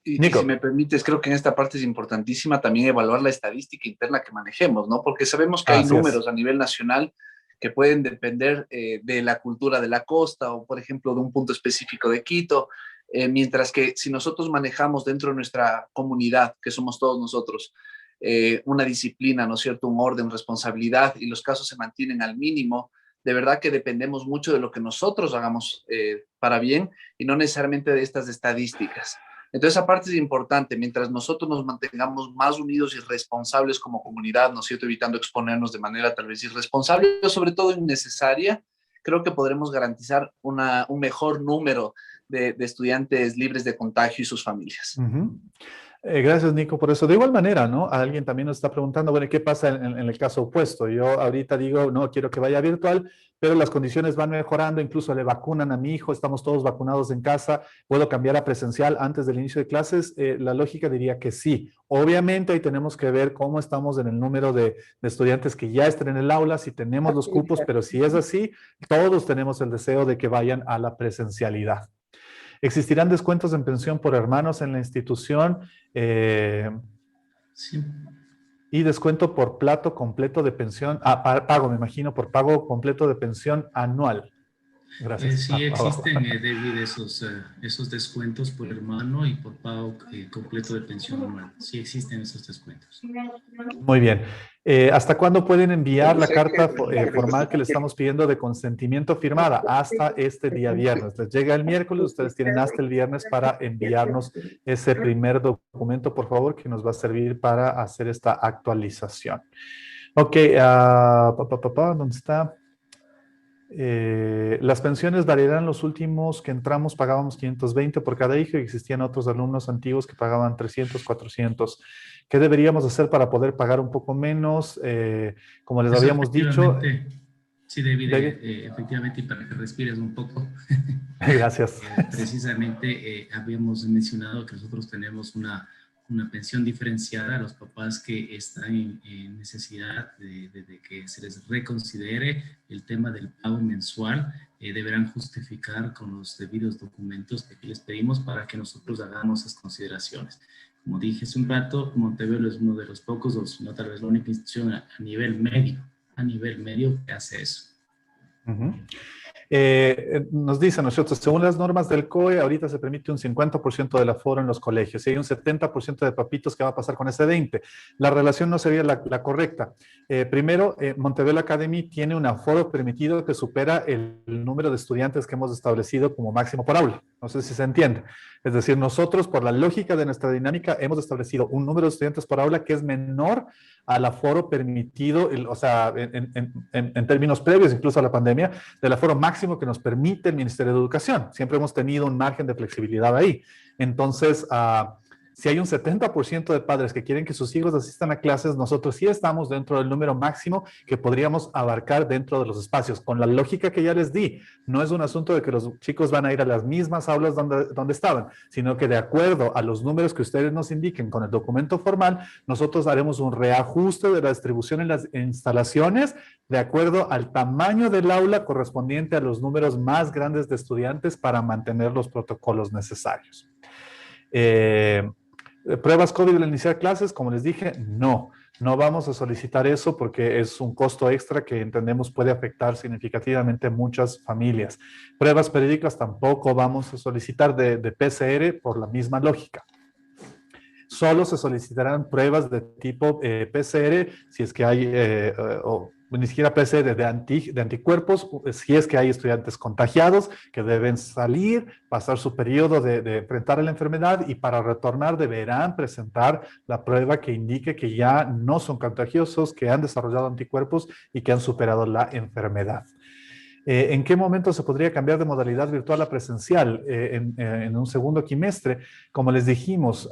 Y si me permites, creo que en esta parte es importantísima también evaluar la estadística interna que manejemos, ¿no? Porque sabemos que hay números a nivel nacional que pueden depender de la cultura de la costa o, por ejemplo, de un punto específico de Quito, mientras que si nosotros manejamos dentro de nuestra comunidad, que somos todos nosotros, una disciplina, ¿no es cierto?, un orden, responsabilidad, y los casos se mantienen al mínimo, de verdad que dependemos mucho de lo que nosotros hagamos para bien y no necesariamente de estas estadísticas. Entonces, esa parte es importante. Mientras nosotros nos mantengamos más unidos y responsables como comunidad, ¿no es cierto?, evitando exponernos de manera tal vez irresponsable, pero sobre todo innecesaria, creo que podremos garantizar un mejor número de estudiantes libres de contagio y sus familias. Gracias, Nico, por eso. De igual manera, ¿no? Alguien también nos está preguntando, bueno, ¿qué pasa en el caso opuesto? Yo ahorita digo, no, quiero que vaya virtual, pero las condiciones van mejorando, incluso le vacunan a mi hijo, estamos todos vacunados en casa, ¿puedo cambiar a presencial antes del inicio de clases? La lógica diría que sí. Obviamente ahí tenemos que ver cómo estamos en el número de estudiantes que ya estén en el aula, si tenemos los cupos, pero si es así, todos tenemos el deseo de que vayan a la presencialidad. ¿Existirán descuentos en pensión por hermanos en la institución? Sí. Y descuento por plato completo de pensión, pago, me imagino, por pago completo de pensión anual. Gracias. Sí, existen, David, esos descuentos por hermano y por pago completo de pensión anual. Sí existen esos descuentos. Muy bien. ¿Hasta cuándo pueden enviar la carta formal que le estamos pidiendo de consentimiento firmada? Hasta este día viernes. Les llega el miércoles, ustedes tienen hasta el viernes para enviarnos ese primer documento, por favor, que nos va a servir para hacer esta actualización. Ok, ¿dónde está? Las pensiones variarán. Los últimos que entramos pagábamos 520 por cada hijo y existían otros alumnos antiguos que pagaban 300, 400. ¿Qué deberíamos hacer para poder pagar un poco menos? Como les Eso habíamos dicho. Sí, David, David. efectivamente, y para que respires un poco. Gracias. Precisamente habíamos mencionado que nosotros tenemos una pensión diferenciada a los papás que están en necesidad de que se les reconsidere el tema del pago mensual. Deberán justificar con los debidos documentos que aquí les pedimos para que nosotros hagamos esas consideraciones. Como dije hace un rato, Montevelo es uno de los pocos, o no tal vez la única institución a nivel medio que hace eso. Nos dicen nosotros, según las normas del COE, ahorita se permite un 50% del aforo en los colegios y hay un 70% de papitos que va a pasar con ese 20%. La relación no sería la correcta. Primero, Montevelo Academy tiene un aforo permitido que supera el número de estudiantes que hemos establecido como máximo por aula. No sé si se entiende. Es decir, nosotros, por la lógica de nuestra dinámica, hemos establecido un número de estudiantes por aula que es menor al aforo permitido, o sea, en términos previos, incluso a la pandemia, del aforo máximo que nos permite el Ministerio de Educación. Siempre hemos tenido un margen de flexibilidad ahí. Entonces, si hay un 70% de padres que quieren que sus hijos asistan a clases, nosotros sí estamos dentro del número máximo que podríamos abarcar dentro de los espacios. Con la lógica que ya les di, no es un asunto de que los chicos van a ir a las mismas aulas donde estaban, sino que de acuerdo a los números que ustedes nos indiquen con el documento formal, nosotros haremos un reajuste de la distribución en las instalaciones de acuerdo al tamaño del aula correspondiente a los números más grandes de estudiantes para mantener los protocolos necesarios. ¿Pruebas COVID al iniciar clases? Como les dije, no vamos a solicitar eso porque es un costo extra que entendemos puede afectar significativamente a muchas familias. Pruebas periódicas tampoco vamos a solicitar de PCR por la misma lógica. Solo se solicitarán pruebas de tipo PCR si es que hay, o ni siquiera PCR de anticuerpos, si es que hay estudiantes contagiados que deben salir, pasar su periodo de enfrentar a la enfermedad y para retornar deberán presentar la prueba que indique que ya no son contagiosos, que han desarrollado anticuerpos y que han superado la enfermedad. ¿En qué momento se podría cambiar de modalidad virtual a presencial? En un segundo quimestre, como les dijimos,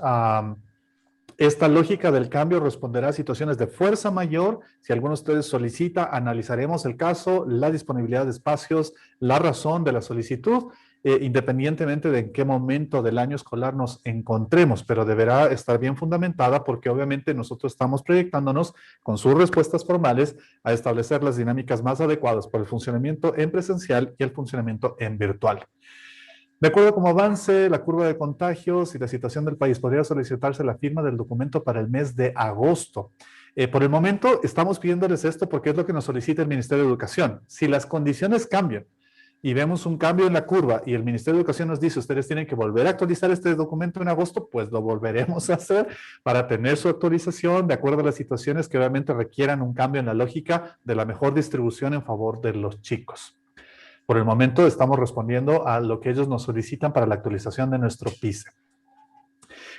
esta lógica del cambio responderá a situaciones de fuerza mayor. Si alguno de ustedes solicita, analizaremos el caso, la disponibilidad de espacios, la razón de la solicitud, independientemente de en qué momento del año escolar nos encontremos, pero deberá estar bien fundamentada porque obviamente nosotros estamos proyectándonos con sus respuestas formales a establecer las dinámicas más adecuadas para el funcionamiento en presencial y el funcionamiento en virtual. De acuerdo a cómo avance la curva de contagios y la situación del país, podría solicitarse la firma del documento para el mes de agosto. Por el momento estamos pidiéndoles esto porque es lo que nos solicita el Ministerio de Educación. Si las condiciones cambian y vemos un cambio en la curva y el Ministerio de Educación nos dice ustedes tienen que volver a actualizar este documento en agosto, pues lo volveremos a hacer para tener su actualización de acuerdo a las situaciones que obviamente requieran un cambio en la lógica de la mejor distribución en favor de los chicos. Por el momento estamos respondiendo a lo que ellos nos solicitan para la actualización de nuestro PISE.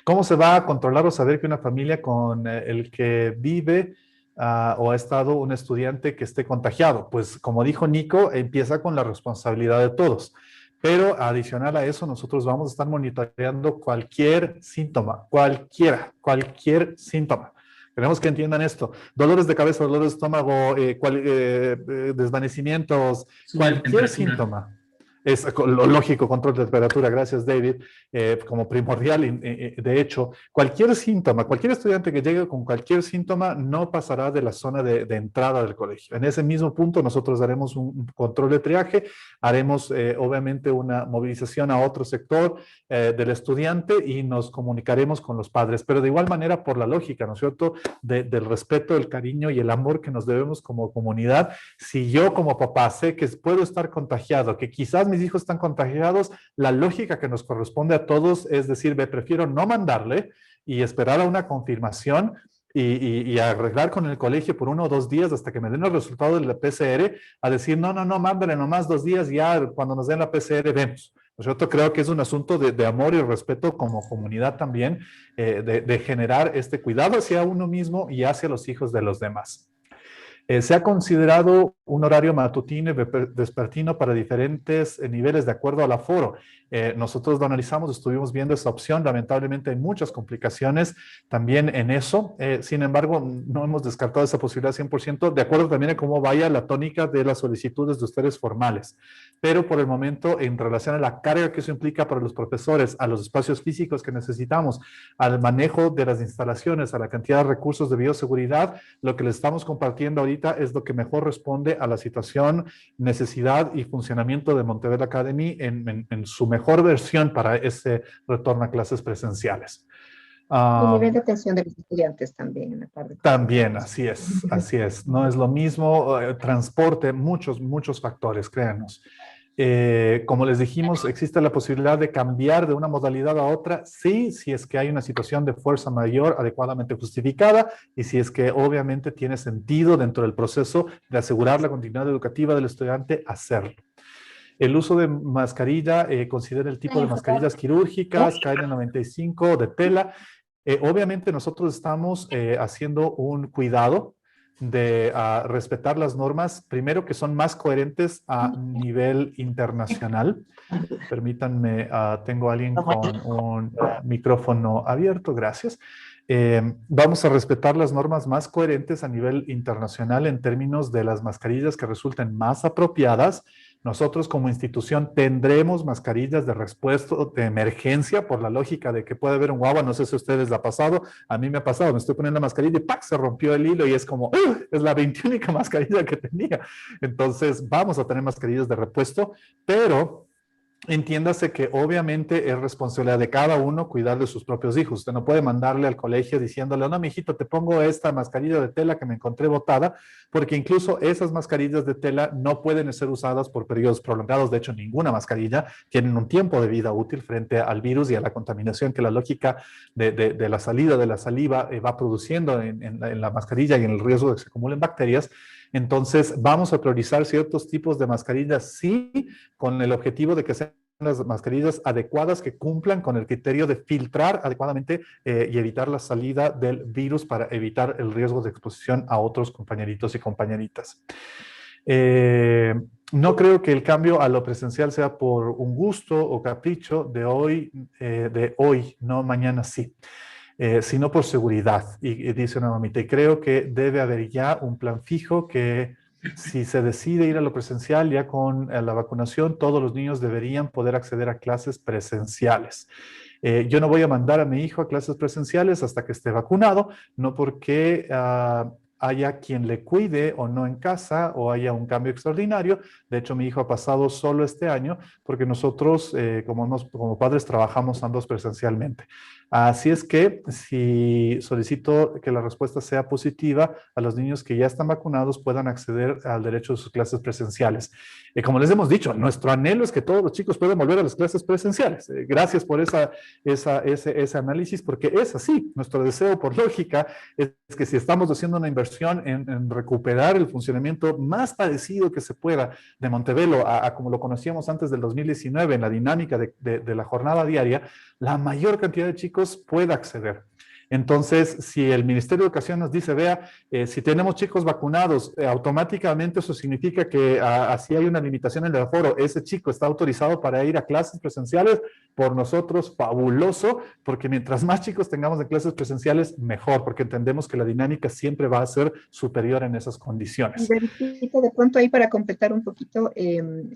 ¿Cómo se va a controlar o saber que una familia con el que vive o ha estado un estudiante que esté contagiado? Pues como dijo Nico, empieza con la responsabilidad de todos. Pero adicional a eso, nosotros vamos a estar monitoreando cualquier síntoma, cualquier síntoma. Queremos que entiendan esto. Dolores de cabeza, dolores de estómago, desvanecimientos, cualquier síntoma. Es lo lógico, control de temperatura, gracias David, como primordial. De hecho, cualquier síntoma, cualquier estudiante que llegue con cualquier síntoma no pasará de la zona de entrada del colegio. En ese mismo punto nosotros haremos un control de triaje, haremos obviamente una movilización a otro sector del estudiante y nos comunicaremos con los padres, pero de igual manera por la lógica, ¿no es cierto?, del respeto, el cariño y el amor que nos debemos como comunidad. Si yo como papá sé que puedo estar contagiado, que quizás mis hijos están contagiados, la lógica que nos corresponde a todos es decir, prefiero no mandarle y esperar a una confirmación y arreglar con el colegio por 1 o 2 días hasta que me den el resultado de la PCR, a decir, no, mándale nomás 2 días, ya cuando nos den la PCR vemos. Yo creo que es un asunto de amor y respeto como comunidad también, de generar este cuidado hacia uno mismo y hacia los hijos de los demás. Se ha considerado un horario matutino y vespertino para diferentes niveles de acuerdo al aforo. Nosotros lo analizamos, estuvimos viendo esa opción. Lamentablemente hay muchas complicaciones también en eso. Sin embargo, no hemos descartado esa posibilidad 100%, de acuerdo también a cómo vaya la tónica de las solicitudes de ustedes formales. Pero por el momento, en relación a la carga que eso implica para los profesores, a los espacios físicos que necesitamos, al manejo de las instalaciones, a la cantidad de recursos de bioseguridad, lo que les estamos compartiendo ahorita es lo que mejor responde a la situación, necesidad y funcionamiento de Monteverde Academy en su mejor versión para ese retorno a clases presenciales. El nivel de atención de los estudiantes también en la parte. También, así es, así es. No es lo mismo, transporte, muchos factores, créanos. Como les dijimos, existe la posibilidad de cambiar de una modalidad a otra, sí, si es que hay una situación de fuerza mayor adecuadamente justificada y si es que obviamente tiene sentido dentro del proceso de asegurar la continuidad educativa del estudiante, hacerlo. El uso de mascarilla, considera el tipo de mascarillas quirúrgicas, KN95 de tela. Obviamente nosotros estamos haciendo un cuidado de respetar las normas, primero que son más coherentes a nivel internacional. Permítanme, tengo a alguien con un micrófono abierto, gracias. Vamos a respetar las normas más coherentes a nivel internacional en términos de las mascarillas que resulten más apropiadas. Nosotros como institución tendremos mascarillas de repuesto de emergencia por la lógica de que puede haber un guagua, no sé si a ustedes les ha pasado, a mí me ha pasado, me estoy poniendo la mascarilla y ¡pac! Se rompió el hilo y es como, es la 21ª mascarilla que tenía. Entonces vamos a tener mascarillas de repuesto, pero entiéndase que obviamente es responsabilidad de cada uno cuidar de sus propios hijos. Usted no puede mandarle al colegio diciéndole, no, mijito, te pongo esta mascarilla de tela que me encontré botada, porque incluso esas mascarillas de tela no pueden ser usadas por periodos prolongados. De hecho, ninguna mascarilla tiene un tiempo de vida útil frente al virus y a la contaminación que la lógica de la salida de la saliva va produciendo en la mascarilla y en el riesgo de que se acumulen bacterias. Entonces, vamos a priorizar ciertos tipos de mascarillas, sí, con el objetivo de que sean las mascarillas adecuadas que cumplan con el criterio de filtrar adecuadamente y evitar la salida del virus para evitar el riesgo de exposición a otros compañeritos y compañeritas. No creo que el cambio a lo presencial sea por un gusto o capricho de hoy, no mañana sí. Sino por seguridad. Y dice una mamita, y creo que debe haber ya un plan fijo que si se decide ir a lo presencial, ya con la vacunación, todos los niños deberían poder acceder a clases presenciales. Yo no voy a mandar a mi hijo a clases presenciales hasta que esté vacunado, no porque haya quien le cuide o no en casa o haya un cambio extraordinario. De hecho, mi hijo ha pasado solo este año porque nosotros como padres trabajamos ambos presencialmente. Así es que si solicito que la respuesta sea positiva, a los niños que ya están vacunados puedan acceder al derecho de sus clases presenciales. Como les hemos dicho, nuestro anhelo es que todos los chicos puedan volver a las clases presenciales. Gracias por ese análisis, porque es así. Nuestro deseo, por lógica, es que si estamos haciendo una inversión en recuperar el funcionamiento más parecido que se pueda de Montevelo a como lo conocíamos antes del 2019, en la dinámica de la jornada diaria, la mayor cantidad de chicos pueda acceder. Entonces, si el Ministerio de Educación nos dice, vea, si tenemos chicos vacunados, automáticamente eso significa que así hay una limitación en el aforo, ese chico está autorizado para ir a clases presenciales, por nosotros fabuloso, porque mientras más chicos tengamos en clases presenciales, mejor, porque entendemos que la dinámica siempre va a ser superior en esas condiciones. De pronto ahí para completar un poquito,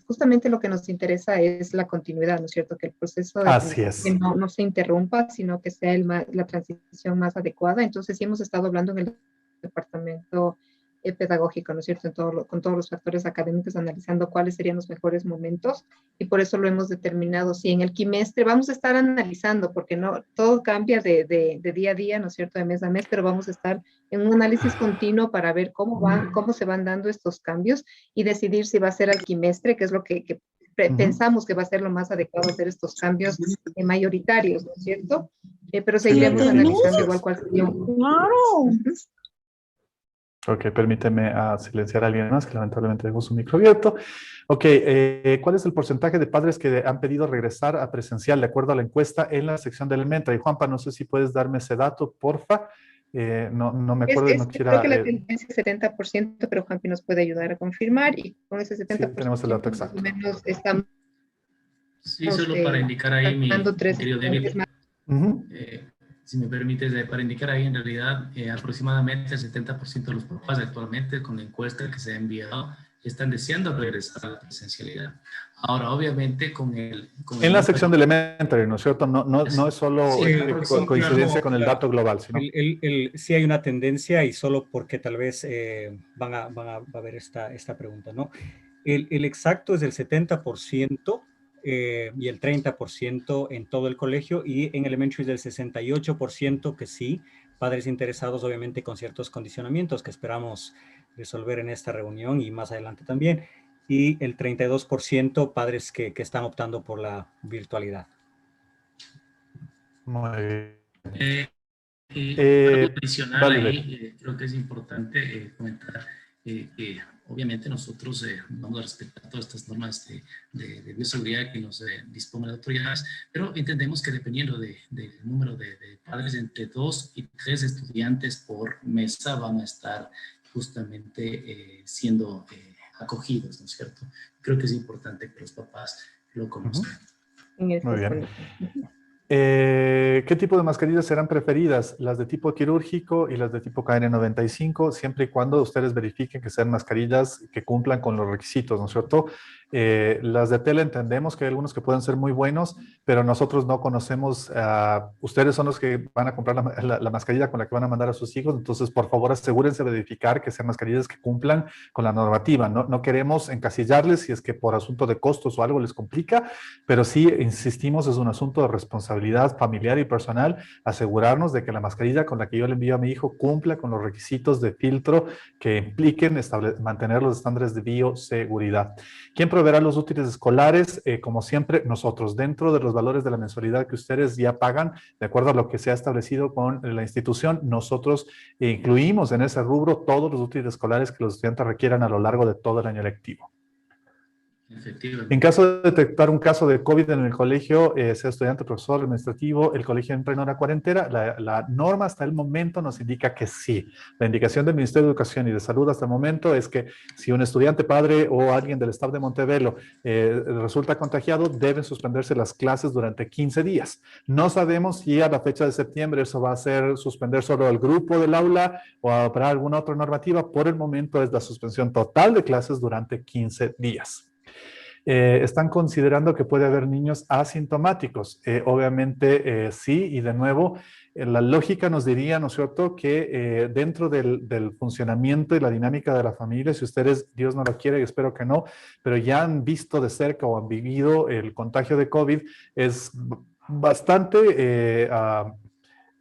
justamente lo que nos interesa es la continuidad, ¿no es cierto? Que el proceso que no se interrumpa, sino que sea la transición más adecuada. Entonces sí hemos estado hablando en el departamento pedagógico, ¿no es cierto? Con todos los factores académicos, analizando cuáles serían los mejores momentos, y por eso lo hemos determinado. Sí, en el quimestre vamos a estar analizando, porque no todo cambia de día a día, ¿no es cierto? De mes a mes, pero vamos a estar en un análisis continuo para ver cómo se van dando estos cambios y decidir si va a ser al quimestre, que es lo que pensamos que va a ser lo más adecuado, hacer estos cambios mayoritarios, ¿no es cierto? Pero seguiremos analizando igual cuál sería. Claro. Ok, permíteme silenciar a alguien más, que lamentablemente dejó su micro abierto. Ok, ¿cuál es el porcentaje de padres que han pedido regresar a presencial de acuerdo a la encuesta en la sección de Elementary? Juanpa, no sé si puedes darme ese dato, porfa. No me acuerdo, no creo quiera... que la tendencia es 70%, pero Juanpi nos puede ayudar a confirmar, y con ese 70% sí, tenemos el dato más exacto. o menos estamos... Sí, solo para indicar ahí, mi querido David, si me permites, para indicar ahí, en realidad, aproximadamente el 70% de los papás actualmente, con la encuesta que se ha enviado, están deseando regresar a la presencialidad. Ahora, obviamente, en la sección de Elementary, ¿no es cierto? No es solo sí, coincidencia con el dato global, sino... Sí hay una tendencia, y solo porque tal vez va a haber esta pregunta, ¿no? El exacto es del 70%, y el 30% en todo el colegio, y en Elementary es del 68% que sí, padres interesados obviamente con ciertos condicionamientos que esperamos resolver en esta reunión y más adelante también, y el 32% padres que están optando por la virtualidad. Muy bien. Algo adicional ahí, creo que es importante comentar que obviamente nosotros vamos a respetar todas estas normas de bioseguridad que nos dispongan las autoridades, pero entendemos que dependiendo del número de padres, entre 2 y 3 estudiantes por mesa van a estar justamente siendo acogidos, ¿no es cierto? Creo que es importante que los papás lo conozcan. Muy bien. ¿Qué tipo de mascarillas serán preferidas? Las de tipo quirúrgico y las de tipo KN95, siempre y cuando ustedes verifiquen que sean mascarillas que cumplan con los requisitos, ¿no es cierto? Las de tela entendemos que hay algunos que pueden ser muy buenos, pero nosotros no conocemos, ustedes son los que van a comprar la mascarilla con la que van a mandar a sus hijos, entonces por favor asegúrense de verificar que sean mascarillas que cumplan con la normativa. No queremos encasillarles si es que por asunto de costos o algo les complica, pero sí insistimos, es un asunto de responsabilidad familiar y personal, asegurarnos de que la mascarilla con la que yo le envío a mi hijo cumpla con los requisitos de filtro que impliquen mantener los estándares de bioseguridad. ¿Quién proveerá los útiles escolares? Como siempre, nosotros, dentro de los valores de la mensualidad que ustedes ya pagan, de acuerdo a lo que se ha establecido con la institución, nosotros incluimos en ese rubro todos los útiles escolares que los estudiantes requieran a lo largo de todo el año lectivo. En caso de detectar un caso de COVID en el colegio, sea estudiante, profesor, administrativo, el colegio entra en una cuarentena. La norma hasta el momento nos indica que sí. La indicación del Ministerio de Educación y de Salud hasta el momento es que si un estudiante, padre o alguien del staff de Montevelo resulta contagiado, deben suspenderse las clases durante 15 días. No sabemos si a la fecha de septiembre eso va a ser suspender solo el grupo del aula o habrá alguna otra normativa. Por el momento es la suspensión total de clases durante 15 días. Están considerando que puede haber niños asintomáticos. Obviamente sí, y de nuevo, la lógica nos diría, ¿no es cierto?, que dentro del funcionamiento y la dinámica de la familia, si ustedes, Dios no lo quiere y espero que no, pero ya han visto de cerca o han vivido el contagio de COVID, es bastante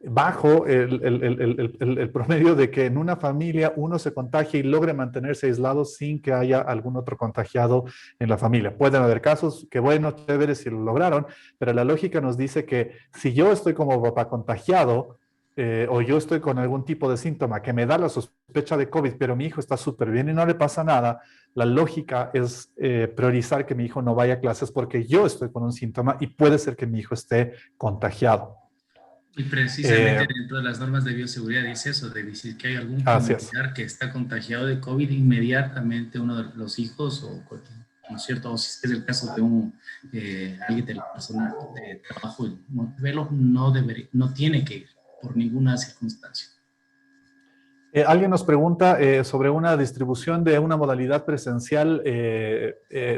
bajo el promedio de que en una familia uno se contagie y logre mantenerse aislado sin que haya algún otro contagiado en la familia. Pueden haber casos que, bueno, chévere si lo lograron, pero la lógica nos dice que si yo estoy como papá contagiado o yo estoy con algún tipo de síntoma que me da la sospecha de COVID, pero mi hijo está súper bien y no le pasa nada, la lógica es priorizar que mi hijo no vaya a clases porque yo estoy con un síntoma y puede ser que mi hijo esté contagiado. Y precisamente dentro de las normas de bioseguridad dice eso, de decir que hay algún familiar que está contagiado de COVID, inmediatamente uno de los hijos, o ¿no es cierto? O si es el caso de alguien del personal de trabajo en Montevelo, no tiene que ir por ninguna circunstancia. Alguien nos pregunta sobre una distribución de una modalidad presencial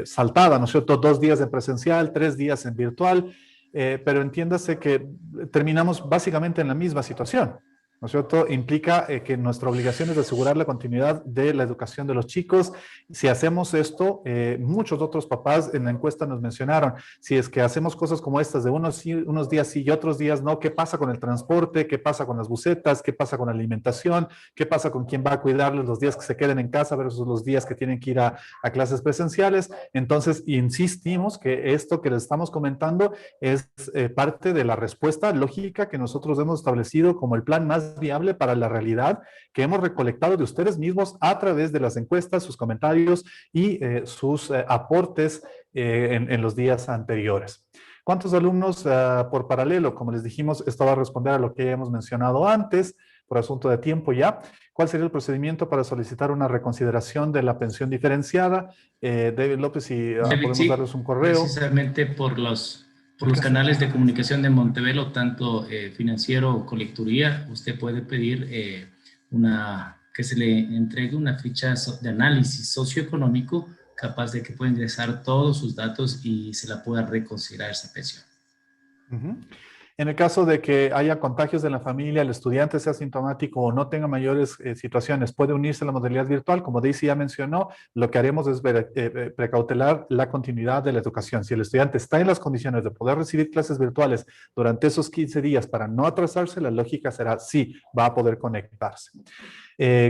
saltada, ¿no es cierto? 2 días en presencial, 3 días en virtual. Pero entiéndase que terminamos básicamente en la misma situación, ¿no es cierto? Implica que nuestra obligación es asegurar la continuidad de la educación de los chicos. Si hacemos esto, muchos otros papás en la encuesta nos mencionaron, si es que hacemos cosas como estas de unos días sí y otros días no, ¿qué pasa con el transporte? ¿Qué pasa con las busetas? ¿Qué pasa con la alimentación? ¿Qué pasa con quién va a cuidarles los días que se queden en casa versus los días que tienen que ir a clases presenciales? Entonces, insistimos que esto que les estamos comentando es parte de la respuesta lógica que nosotros hemos establecido como el plan más viable para la realidad que hemos recolectado de ustedes mismos a través de las encuestas, sus comentarios y sus aportes en los días anteriores. ¿Cuántos alumnos por paralelo? Como les dijimos, esto va a responder a lo que hemos mencionado antes. por asunto de tiempo ya. ¿Cuál sería el procedimiento para solicitar una reconsideración de la pensión diferenciada? David López, si podemos sí, darles un correo. Precisamente por los canales de comunicación de Montevelo, tanto financiero o colecturía, usted puede pedir que se le entregue una ficha de análisis socioeconómico capaz de que pueda ingresar todos sus datos y se la pueda reconsiderar esa pensión. En el caso de que haya contagios de la familia, el estudiante sea sintomático o no tenga mayores situaciones, puede unirse a la modalidad virtual. Como Daisy ya mencionó, lo que haremos es precautelar la continuidad de la educación. Si el estudiante está en las condiciones de poder recibir clases virtuales durante esos 15 días para no atrasarse, la lógica será sí, va a poder conectarse.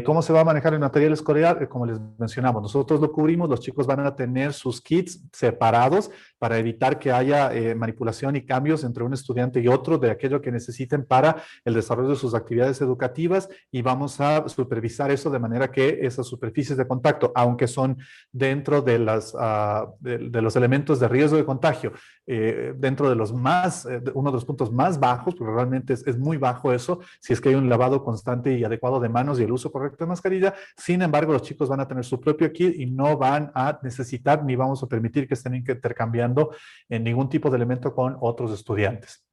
¿Cómo se va a manejar el material escolar? Como les mencionamos, nosotros lo cubrimos, los chicos van a tener sus kits separados para evitar que haya manipulación y cambios entre un estudiante y otro de aquello que necesiten para el desarrollo de sus actividades educativas, y vamos a supervisar eso de manera que esas superficies de contacto, aunque son dentro de, de los elementos de riesgo de contagio, dentro de los uno de los puntos más bajos, porque realmente es muy bajo eso, si es que hay un lavado constante y adecuado de manos y el uso correcto de mascarilla. Sin embargo, los chicos van a tener su propio kit y no van a necesitar ni vamos a permitir que estén intercambiando en ningún tipo de elemento con otros estudiantes.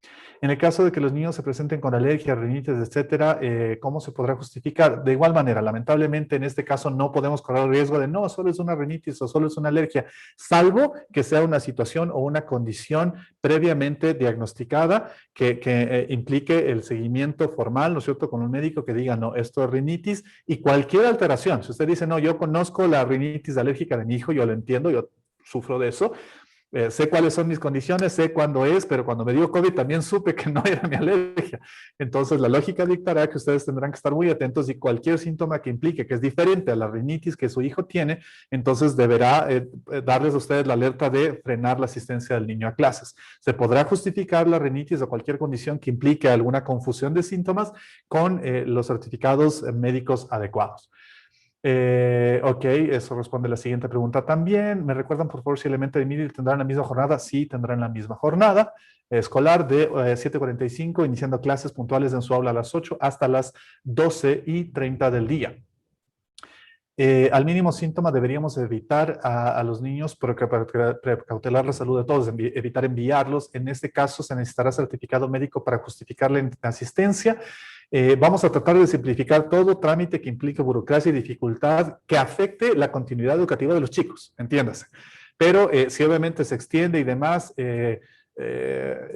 En el caso de que los niños se presenten con alergia, rinitis, etcétera, ¿cómo se podrá justificar? De igual manera, lamentablemente en este caso no podemos correr el riesgo de no, solo es una rinitis o solo es una alergia, salvo que sea una situación o una condición previamente diagnosticada que implique el seguimiento formal, ¿no es cierto?, con un médico que diga, no, esto es rinitis, y cualquier alteración. Si usted dice, no, yo conozco la rinitis alérgica de mi hijo, yo lo entiendo, yo sufro de eso, sé cuáles son mis condiciones, sé cuándo es, pero cuando me dio COVID también supe que no era mi alergia. Entonces, la lógica dictará que ustedes tendrán que estar muy atentos, y cualquier síntoma que implique que es diferente a la rinitis que su hijo tiene, entonces deberá darles a ustedes la alerta de frenar la asistencia del niño a clases. Se podrá justificar la rinitis o cualquier condición que implique alguna confusión de síntomas con los certificados médicos adecuados. Ok, eso responde a la siguiente pregunta también. ¿Me recuerdan, por favor, si Elemento de Middle tendrán la misma jornada? Sí, tendrán la misma jornada escolar de 7:45, iniciando clases puntuales en su aula a las 8 hasta las 12:30 del día. Al mínimo síntoma deberíamos evitar a los niños, porque para precautelar la salud de todos, evitar enviarlos. En este caso se necesitará certificado médico para justificar la asistencia. Vamos a tratar de simplificar todo trámite que implique burocracia y dificultad que afecte la continuidad educativa de los chicos, entiéndase. Pero si obviamente se extiende y demás,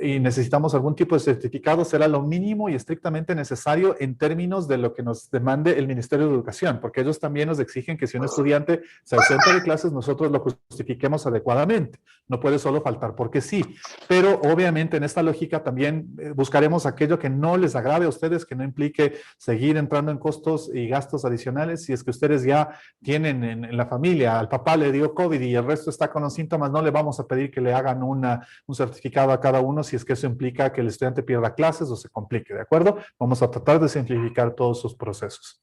y necesitamos algún tipo de certificado, será lo mínimo y estrictamente necesario en términos de lo que nos demande el Ministerio de Educación, porque ellos también nos exigen que si un estudiante se ausenta de clases, nosotros lo justifiquemos adecuadamente. No puede solo faltar porque sí. Pero obviamente en esta lógica también buscaremos aquello que no les agrave a ustedes, que no implique seguir entrando en costos y gastos adicionales. Si es que ustedes ya tienen en la familia, al papá le dio COVID y el resto está con los síntomas, no le vamos a pedir que le hagan un certificado a cada uno si es que eso implica que el estudiante pierda clases o se complique, ¿de acuerdo? Vamos a tratar de simplificar todos esos procesos.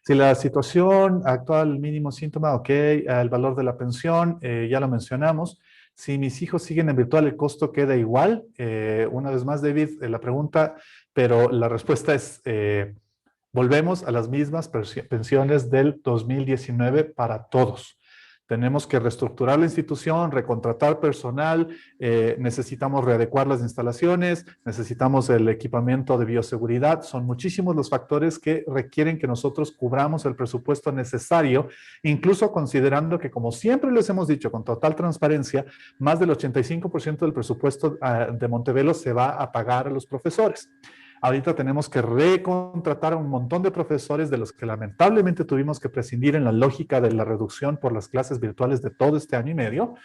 Si la situación actual, mínimo síntoma, ok, el valor de la pensión, ya lo mencionamos. Si mis hijos siguen en virtual, ¿el costo queda igual? Una vez más, David, la pregunta, pero la respuesta es, volvemos a las mismas pensiones del 2019 para todos. Tenemos que reestructurar la institución, recontratar personal, necesitamos readecuar las instalaciones, necesitamos el equipamiento de bioseguridad. Son muchísimos los factores que requieren que nosotros cubramos el presupuesto necesario, incluso considerando que, como siempre les hemos dicho con total transparencia, más del 85% del presupuesto de Montevelo se va a pagar a los profesores. Ahorita tenemos que recontratar a un montón de profesores de los que lamentablemente tuvimos que prescindir en la lógica de la reducción por las clases virtuales de todo este año y medio.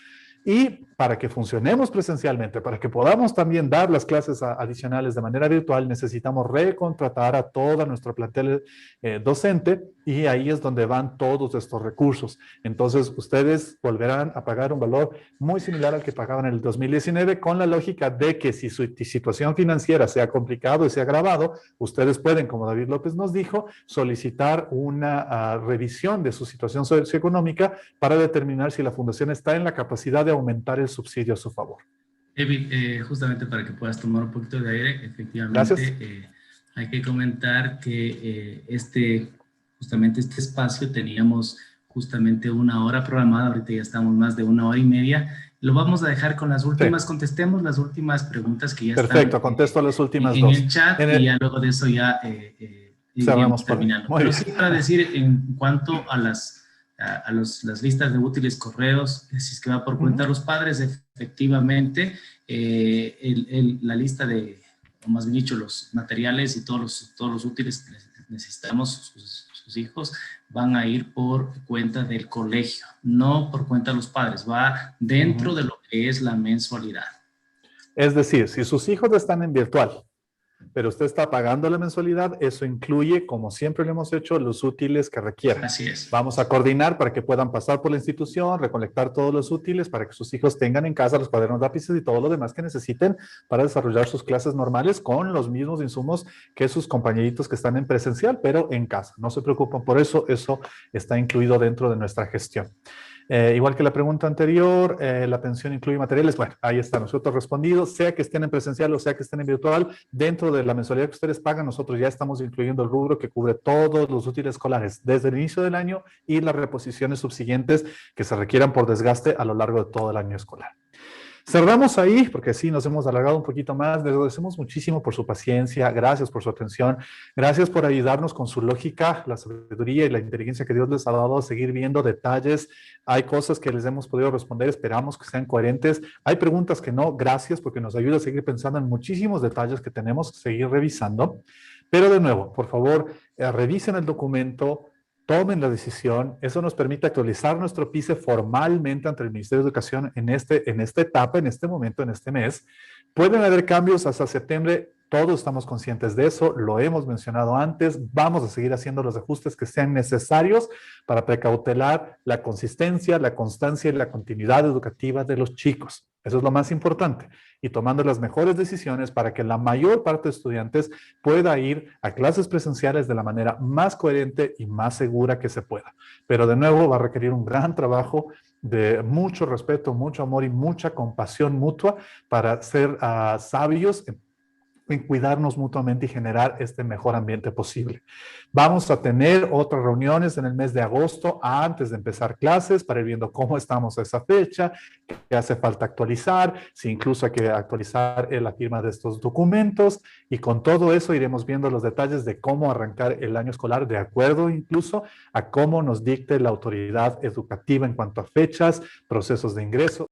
Y para que funcionemos presencialmente, para que podamos también dar las clases adicionales de manera virtual, necesitamos recontratar a toda nuestra plantel docente, y ahí es donde van todos estos recursos. Entonces, ustedes volverán a pagar un valor muy similar al que pagaban en el 2019, con la lógica de que si su situación financiera se ha complicado y se ha agravado, ustedes pueden, como David López nos dijo, solicitar una revisión de su situación socioeconómica para determinar si la fundación está en la capacidad de aumentar el subsidio a su favor. David, justamente para que puedas tomar un poquito de aire, efectivamente, Hay que comentar que justamente este espacio teníamos justamente 1 hora programada, ahorita ya estamos más de 1 hora y media. Lo vamos a dejar con las últimas, sí. Contestemos las últimas preguntas que ya Perfecto, contesto las últimas en dos. el chat y ya luego de eso ya iríamos terminando. Pero sí, para decir en cuanto a las listas de útiles correos, si es que va por cuenta de los padres, efectivamente, la lista de, o más bien dicho, los materiales y todos los útiles que necesitamos sus hijos van a ir por cuenta del colegio, no por cuenta de los padres, va dentro de lo que es la mensualidad. Es decir, si sus hijos están en virtual, pero usted está pagando la mensualidad, eso incluye, como siempre lo hemos hecho, los útiles que requieran. Así es. Vamos a coordinar para que puedan pasar por la institución, recolectar todos los útiles para que sus hijos tengan en casa los cuadernos, lápices y todo lo demás que necesiten para desarrollar sus clases normales con los mismos insumos que sus compañeritos que están en presencial, pero en casa. No se preocupen por eso, eso está incluido dentro de nuestra gestión. Igual que la pregunta anterior, la pensión incluye materiales. Bueno, ahí está, nosotros respondido, sea que estén en presencial o sea que estén en virtual, dentro de la mensualidad que ustedes pagan, nosotros ya estamos incluyendo el rubro que cubre todos los útiles escolares desde el inicio del año y las reposiciones subsiguientes que se requieran por desgaste a lo largo de todo el año escolar. Cerramos ahí, porque sí, nos hemos alargado un poquito más. Les agradecemos muchísimo por su paciencia, gracias por su atención, gracias por ayudarnos con su lógica, la sabiduría y la inteligencia que Dios les ha dado a seguir viendo detalles. Hay cosas que les hemos podido responder, esperamos que sean coherentes. Hay preguntas que no, gracias, porque nos ayuda a seguir pensando en muchísimos detalles que tenemos que seguir revisando. Pero de nuevo, por favor, revisen el documento, tomen la decisión. Eso nos permite actualizar nuestro PICE formalmente ante el Ministerio de Educación en esta etapa, en este momento, en este mes. Pueden haber cambios hasta septiembre, todos estamos conscientes de eso, lo hemos mencionado antes, vamos a seguir haciendo los ajustes que sean necesarios para precautelar la consistencia, la constancia y la continuidad educativa de los chicos. Eso es lo más importante. Y tomando las mejores decisiones para que la mayor parte de estudiantes pueda ir a clases presenciales de la manera más coherente y más segura que se pueda. Pero de nuevo va a requerir un gran trabajo de mucho respeto, mucho amor y mucha compasión mutua para ser sabios en cuidarnos mutuamente y generar este mejor ambiente posible. Vamos a tener otras reuniones en el mes de agosto antes de empezar clases para ir viendo cómo estamos a esa fecha, qué hace falta actualizar, si incluso hay que actualizar la firma de estos documentos, y con todo eso iremos viendo los detalles de cómo arrancar el año escolar de acuerdo incluso a cómo nos dicte la autoridad educativa en cuanto a fechas, procesos de ingreso.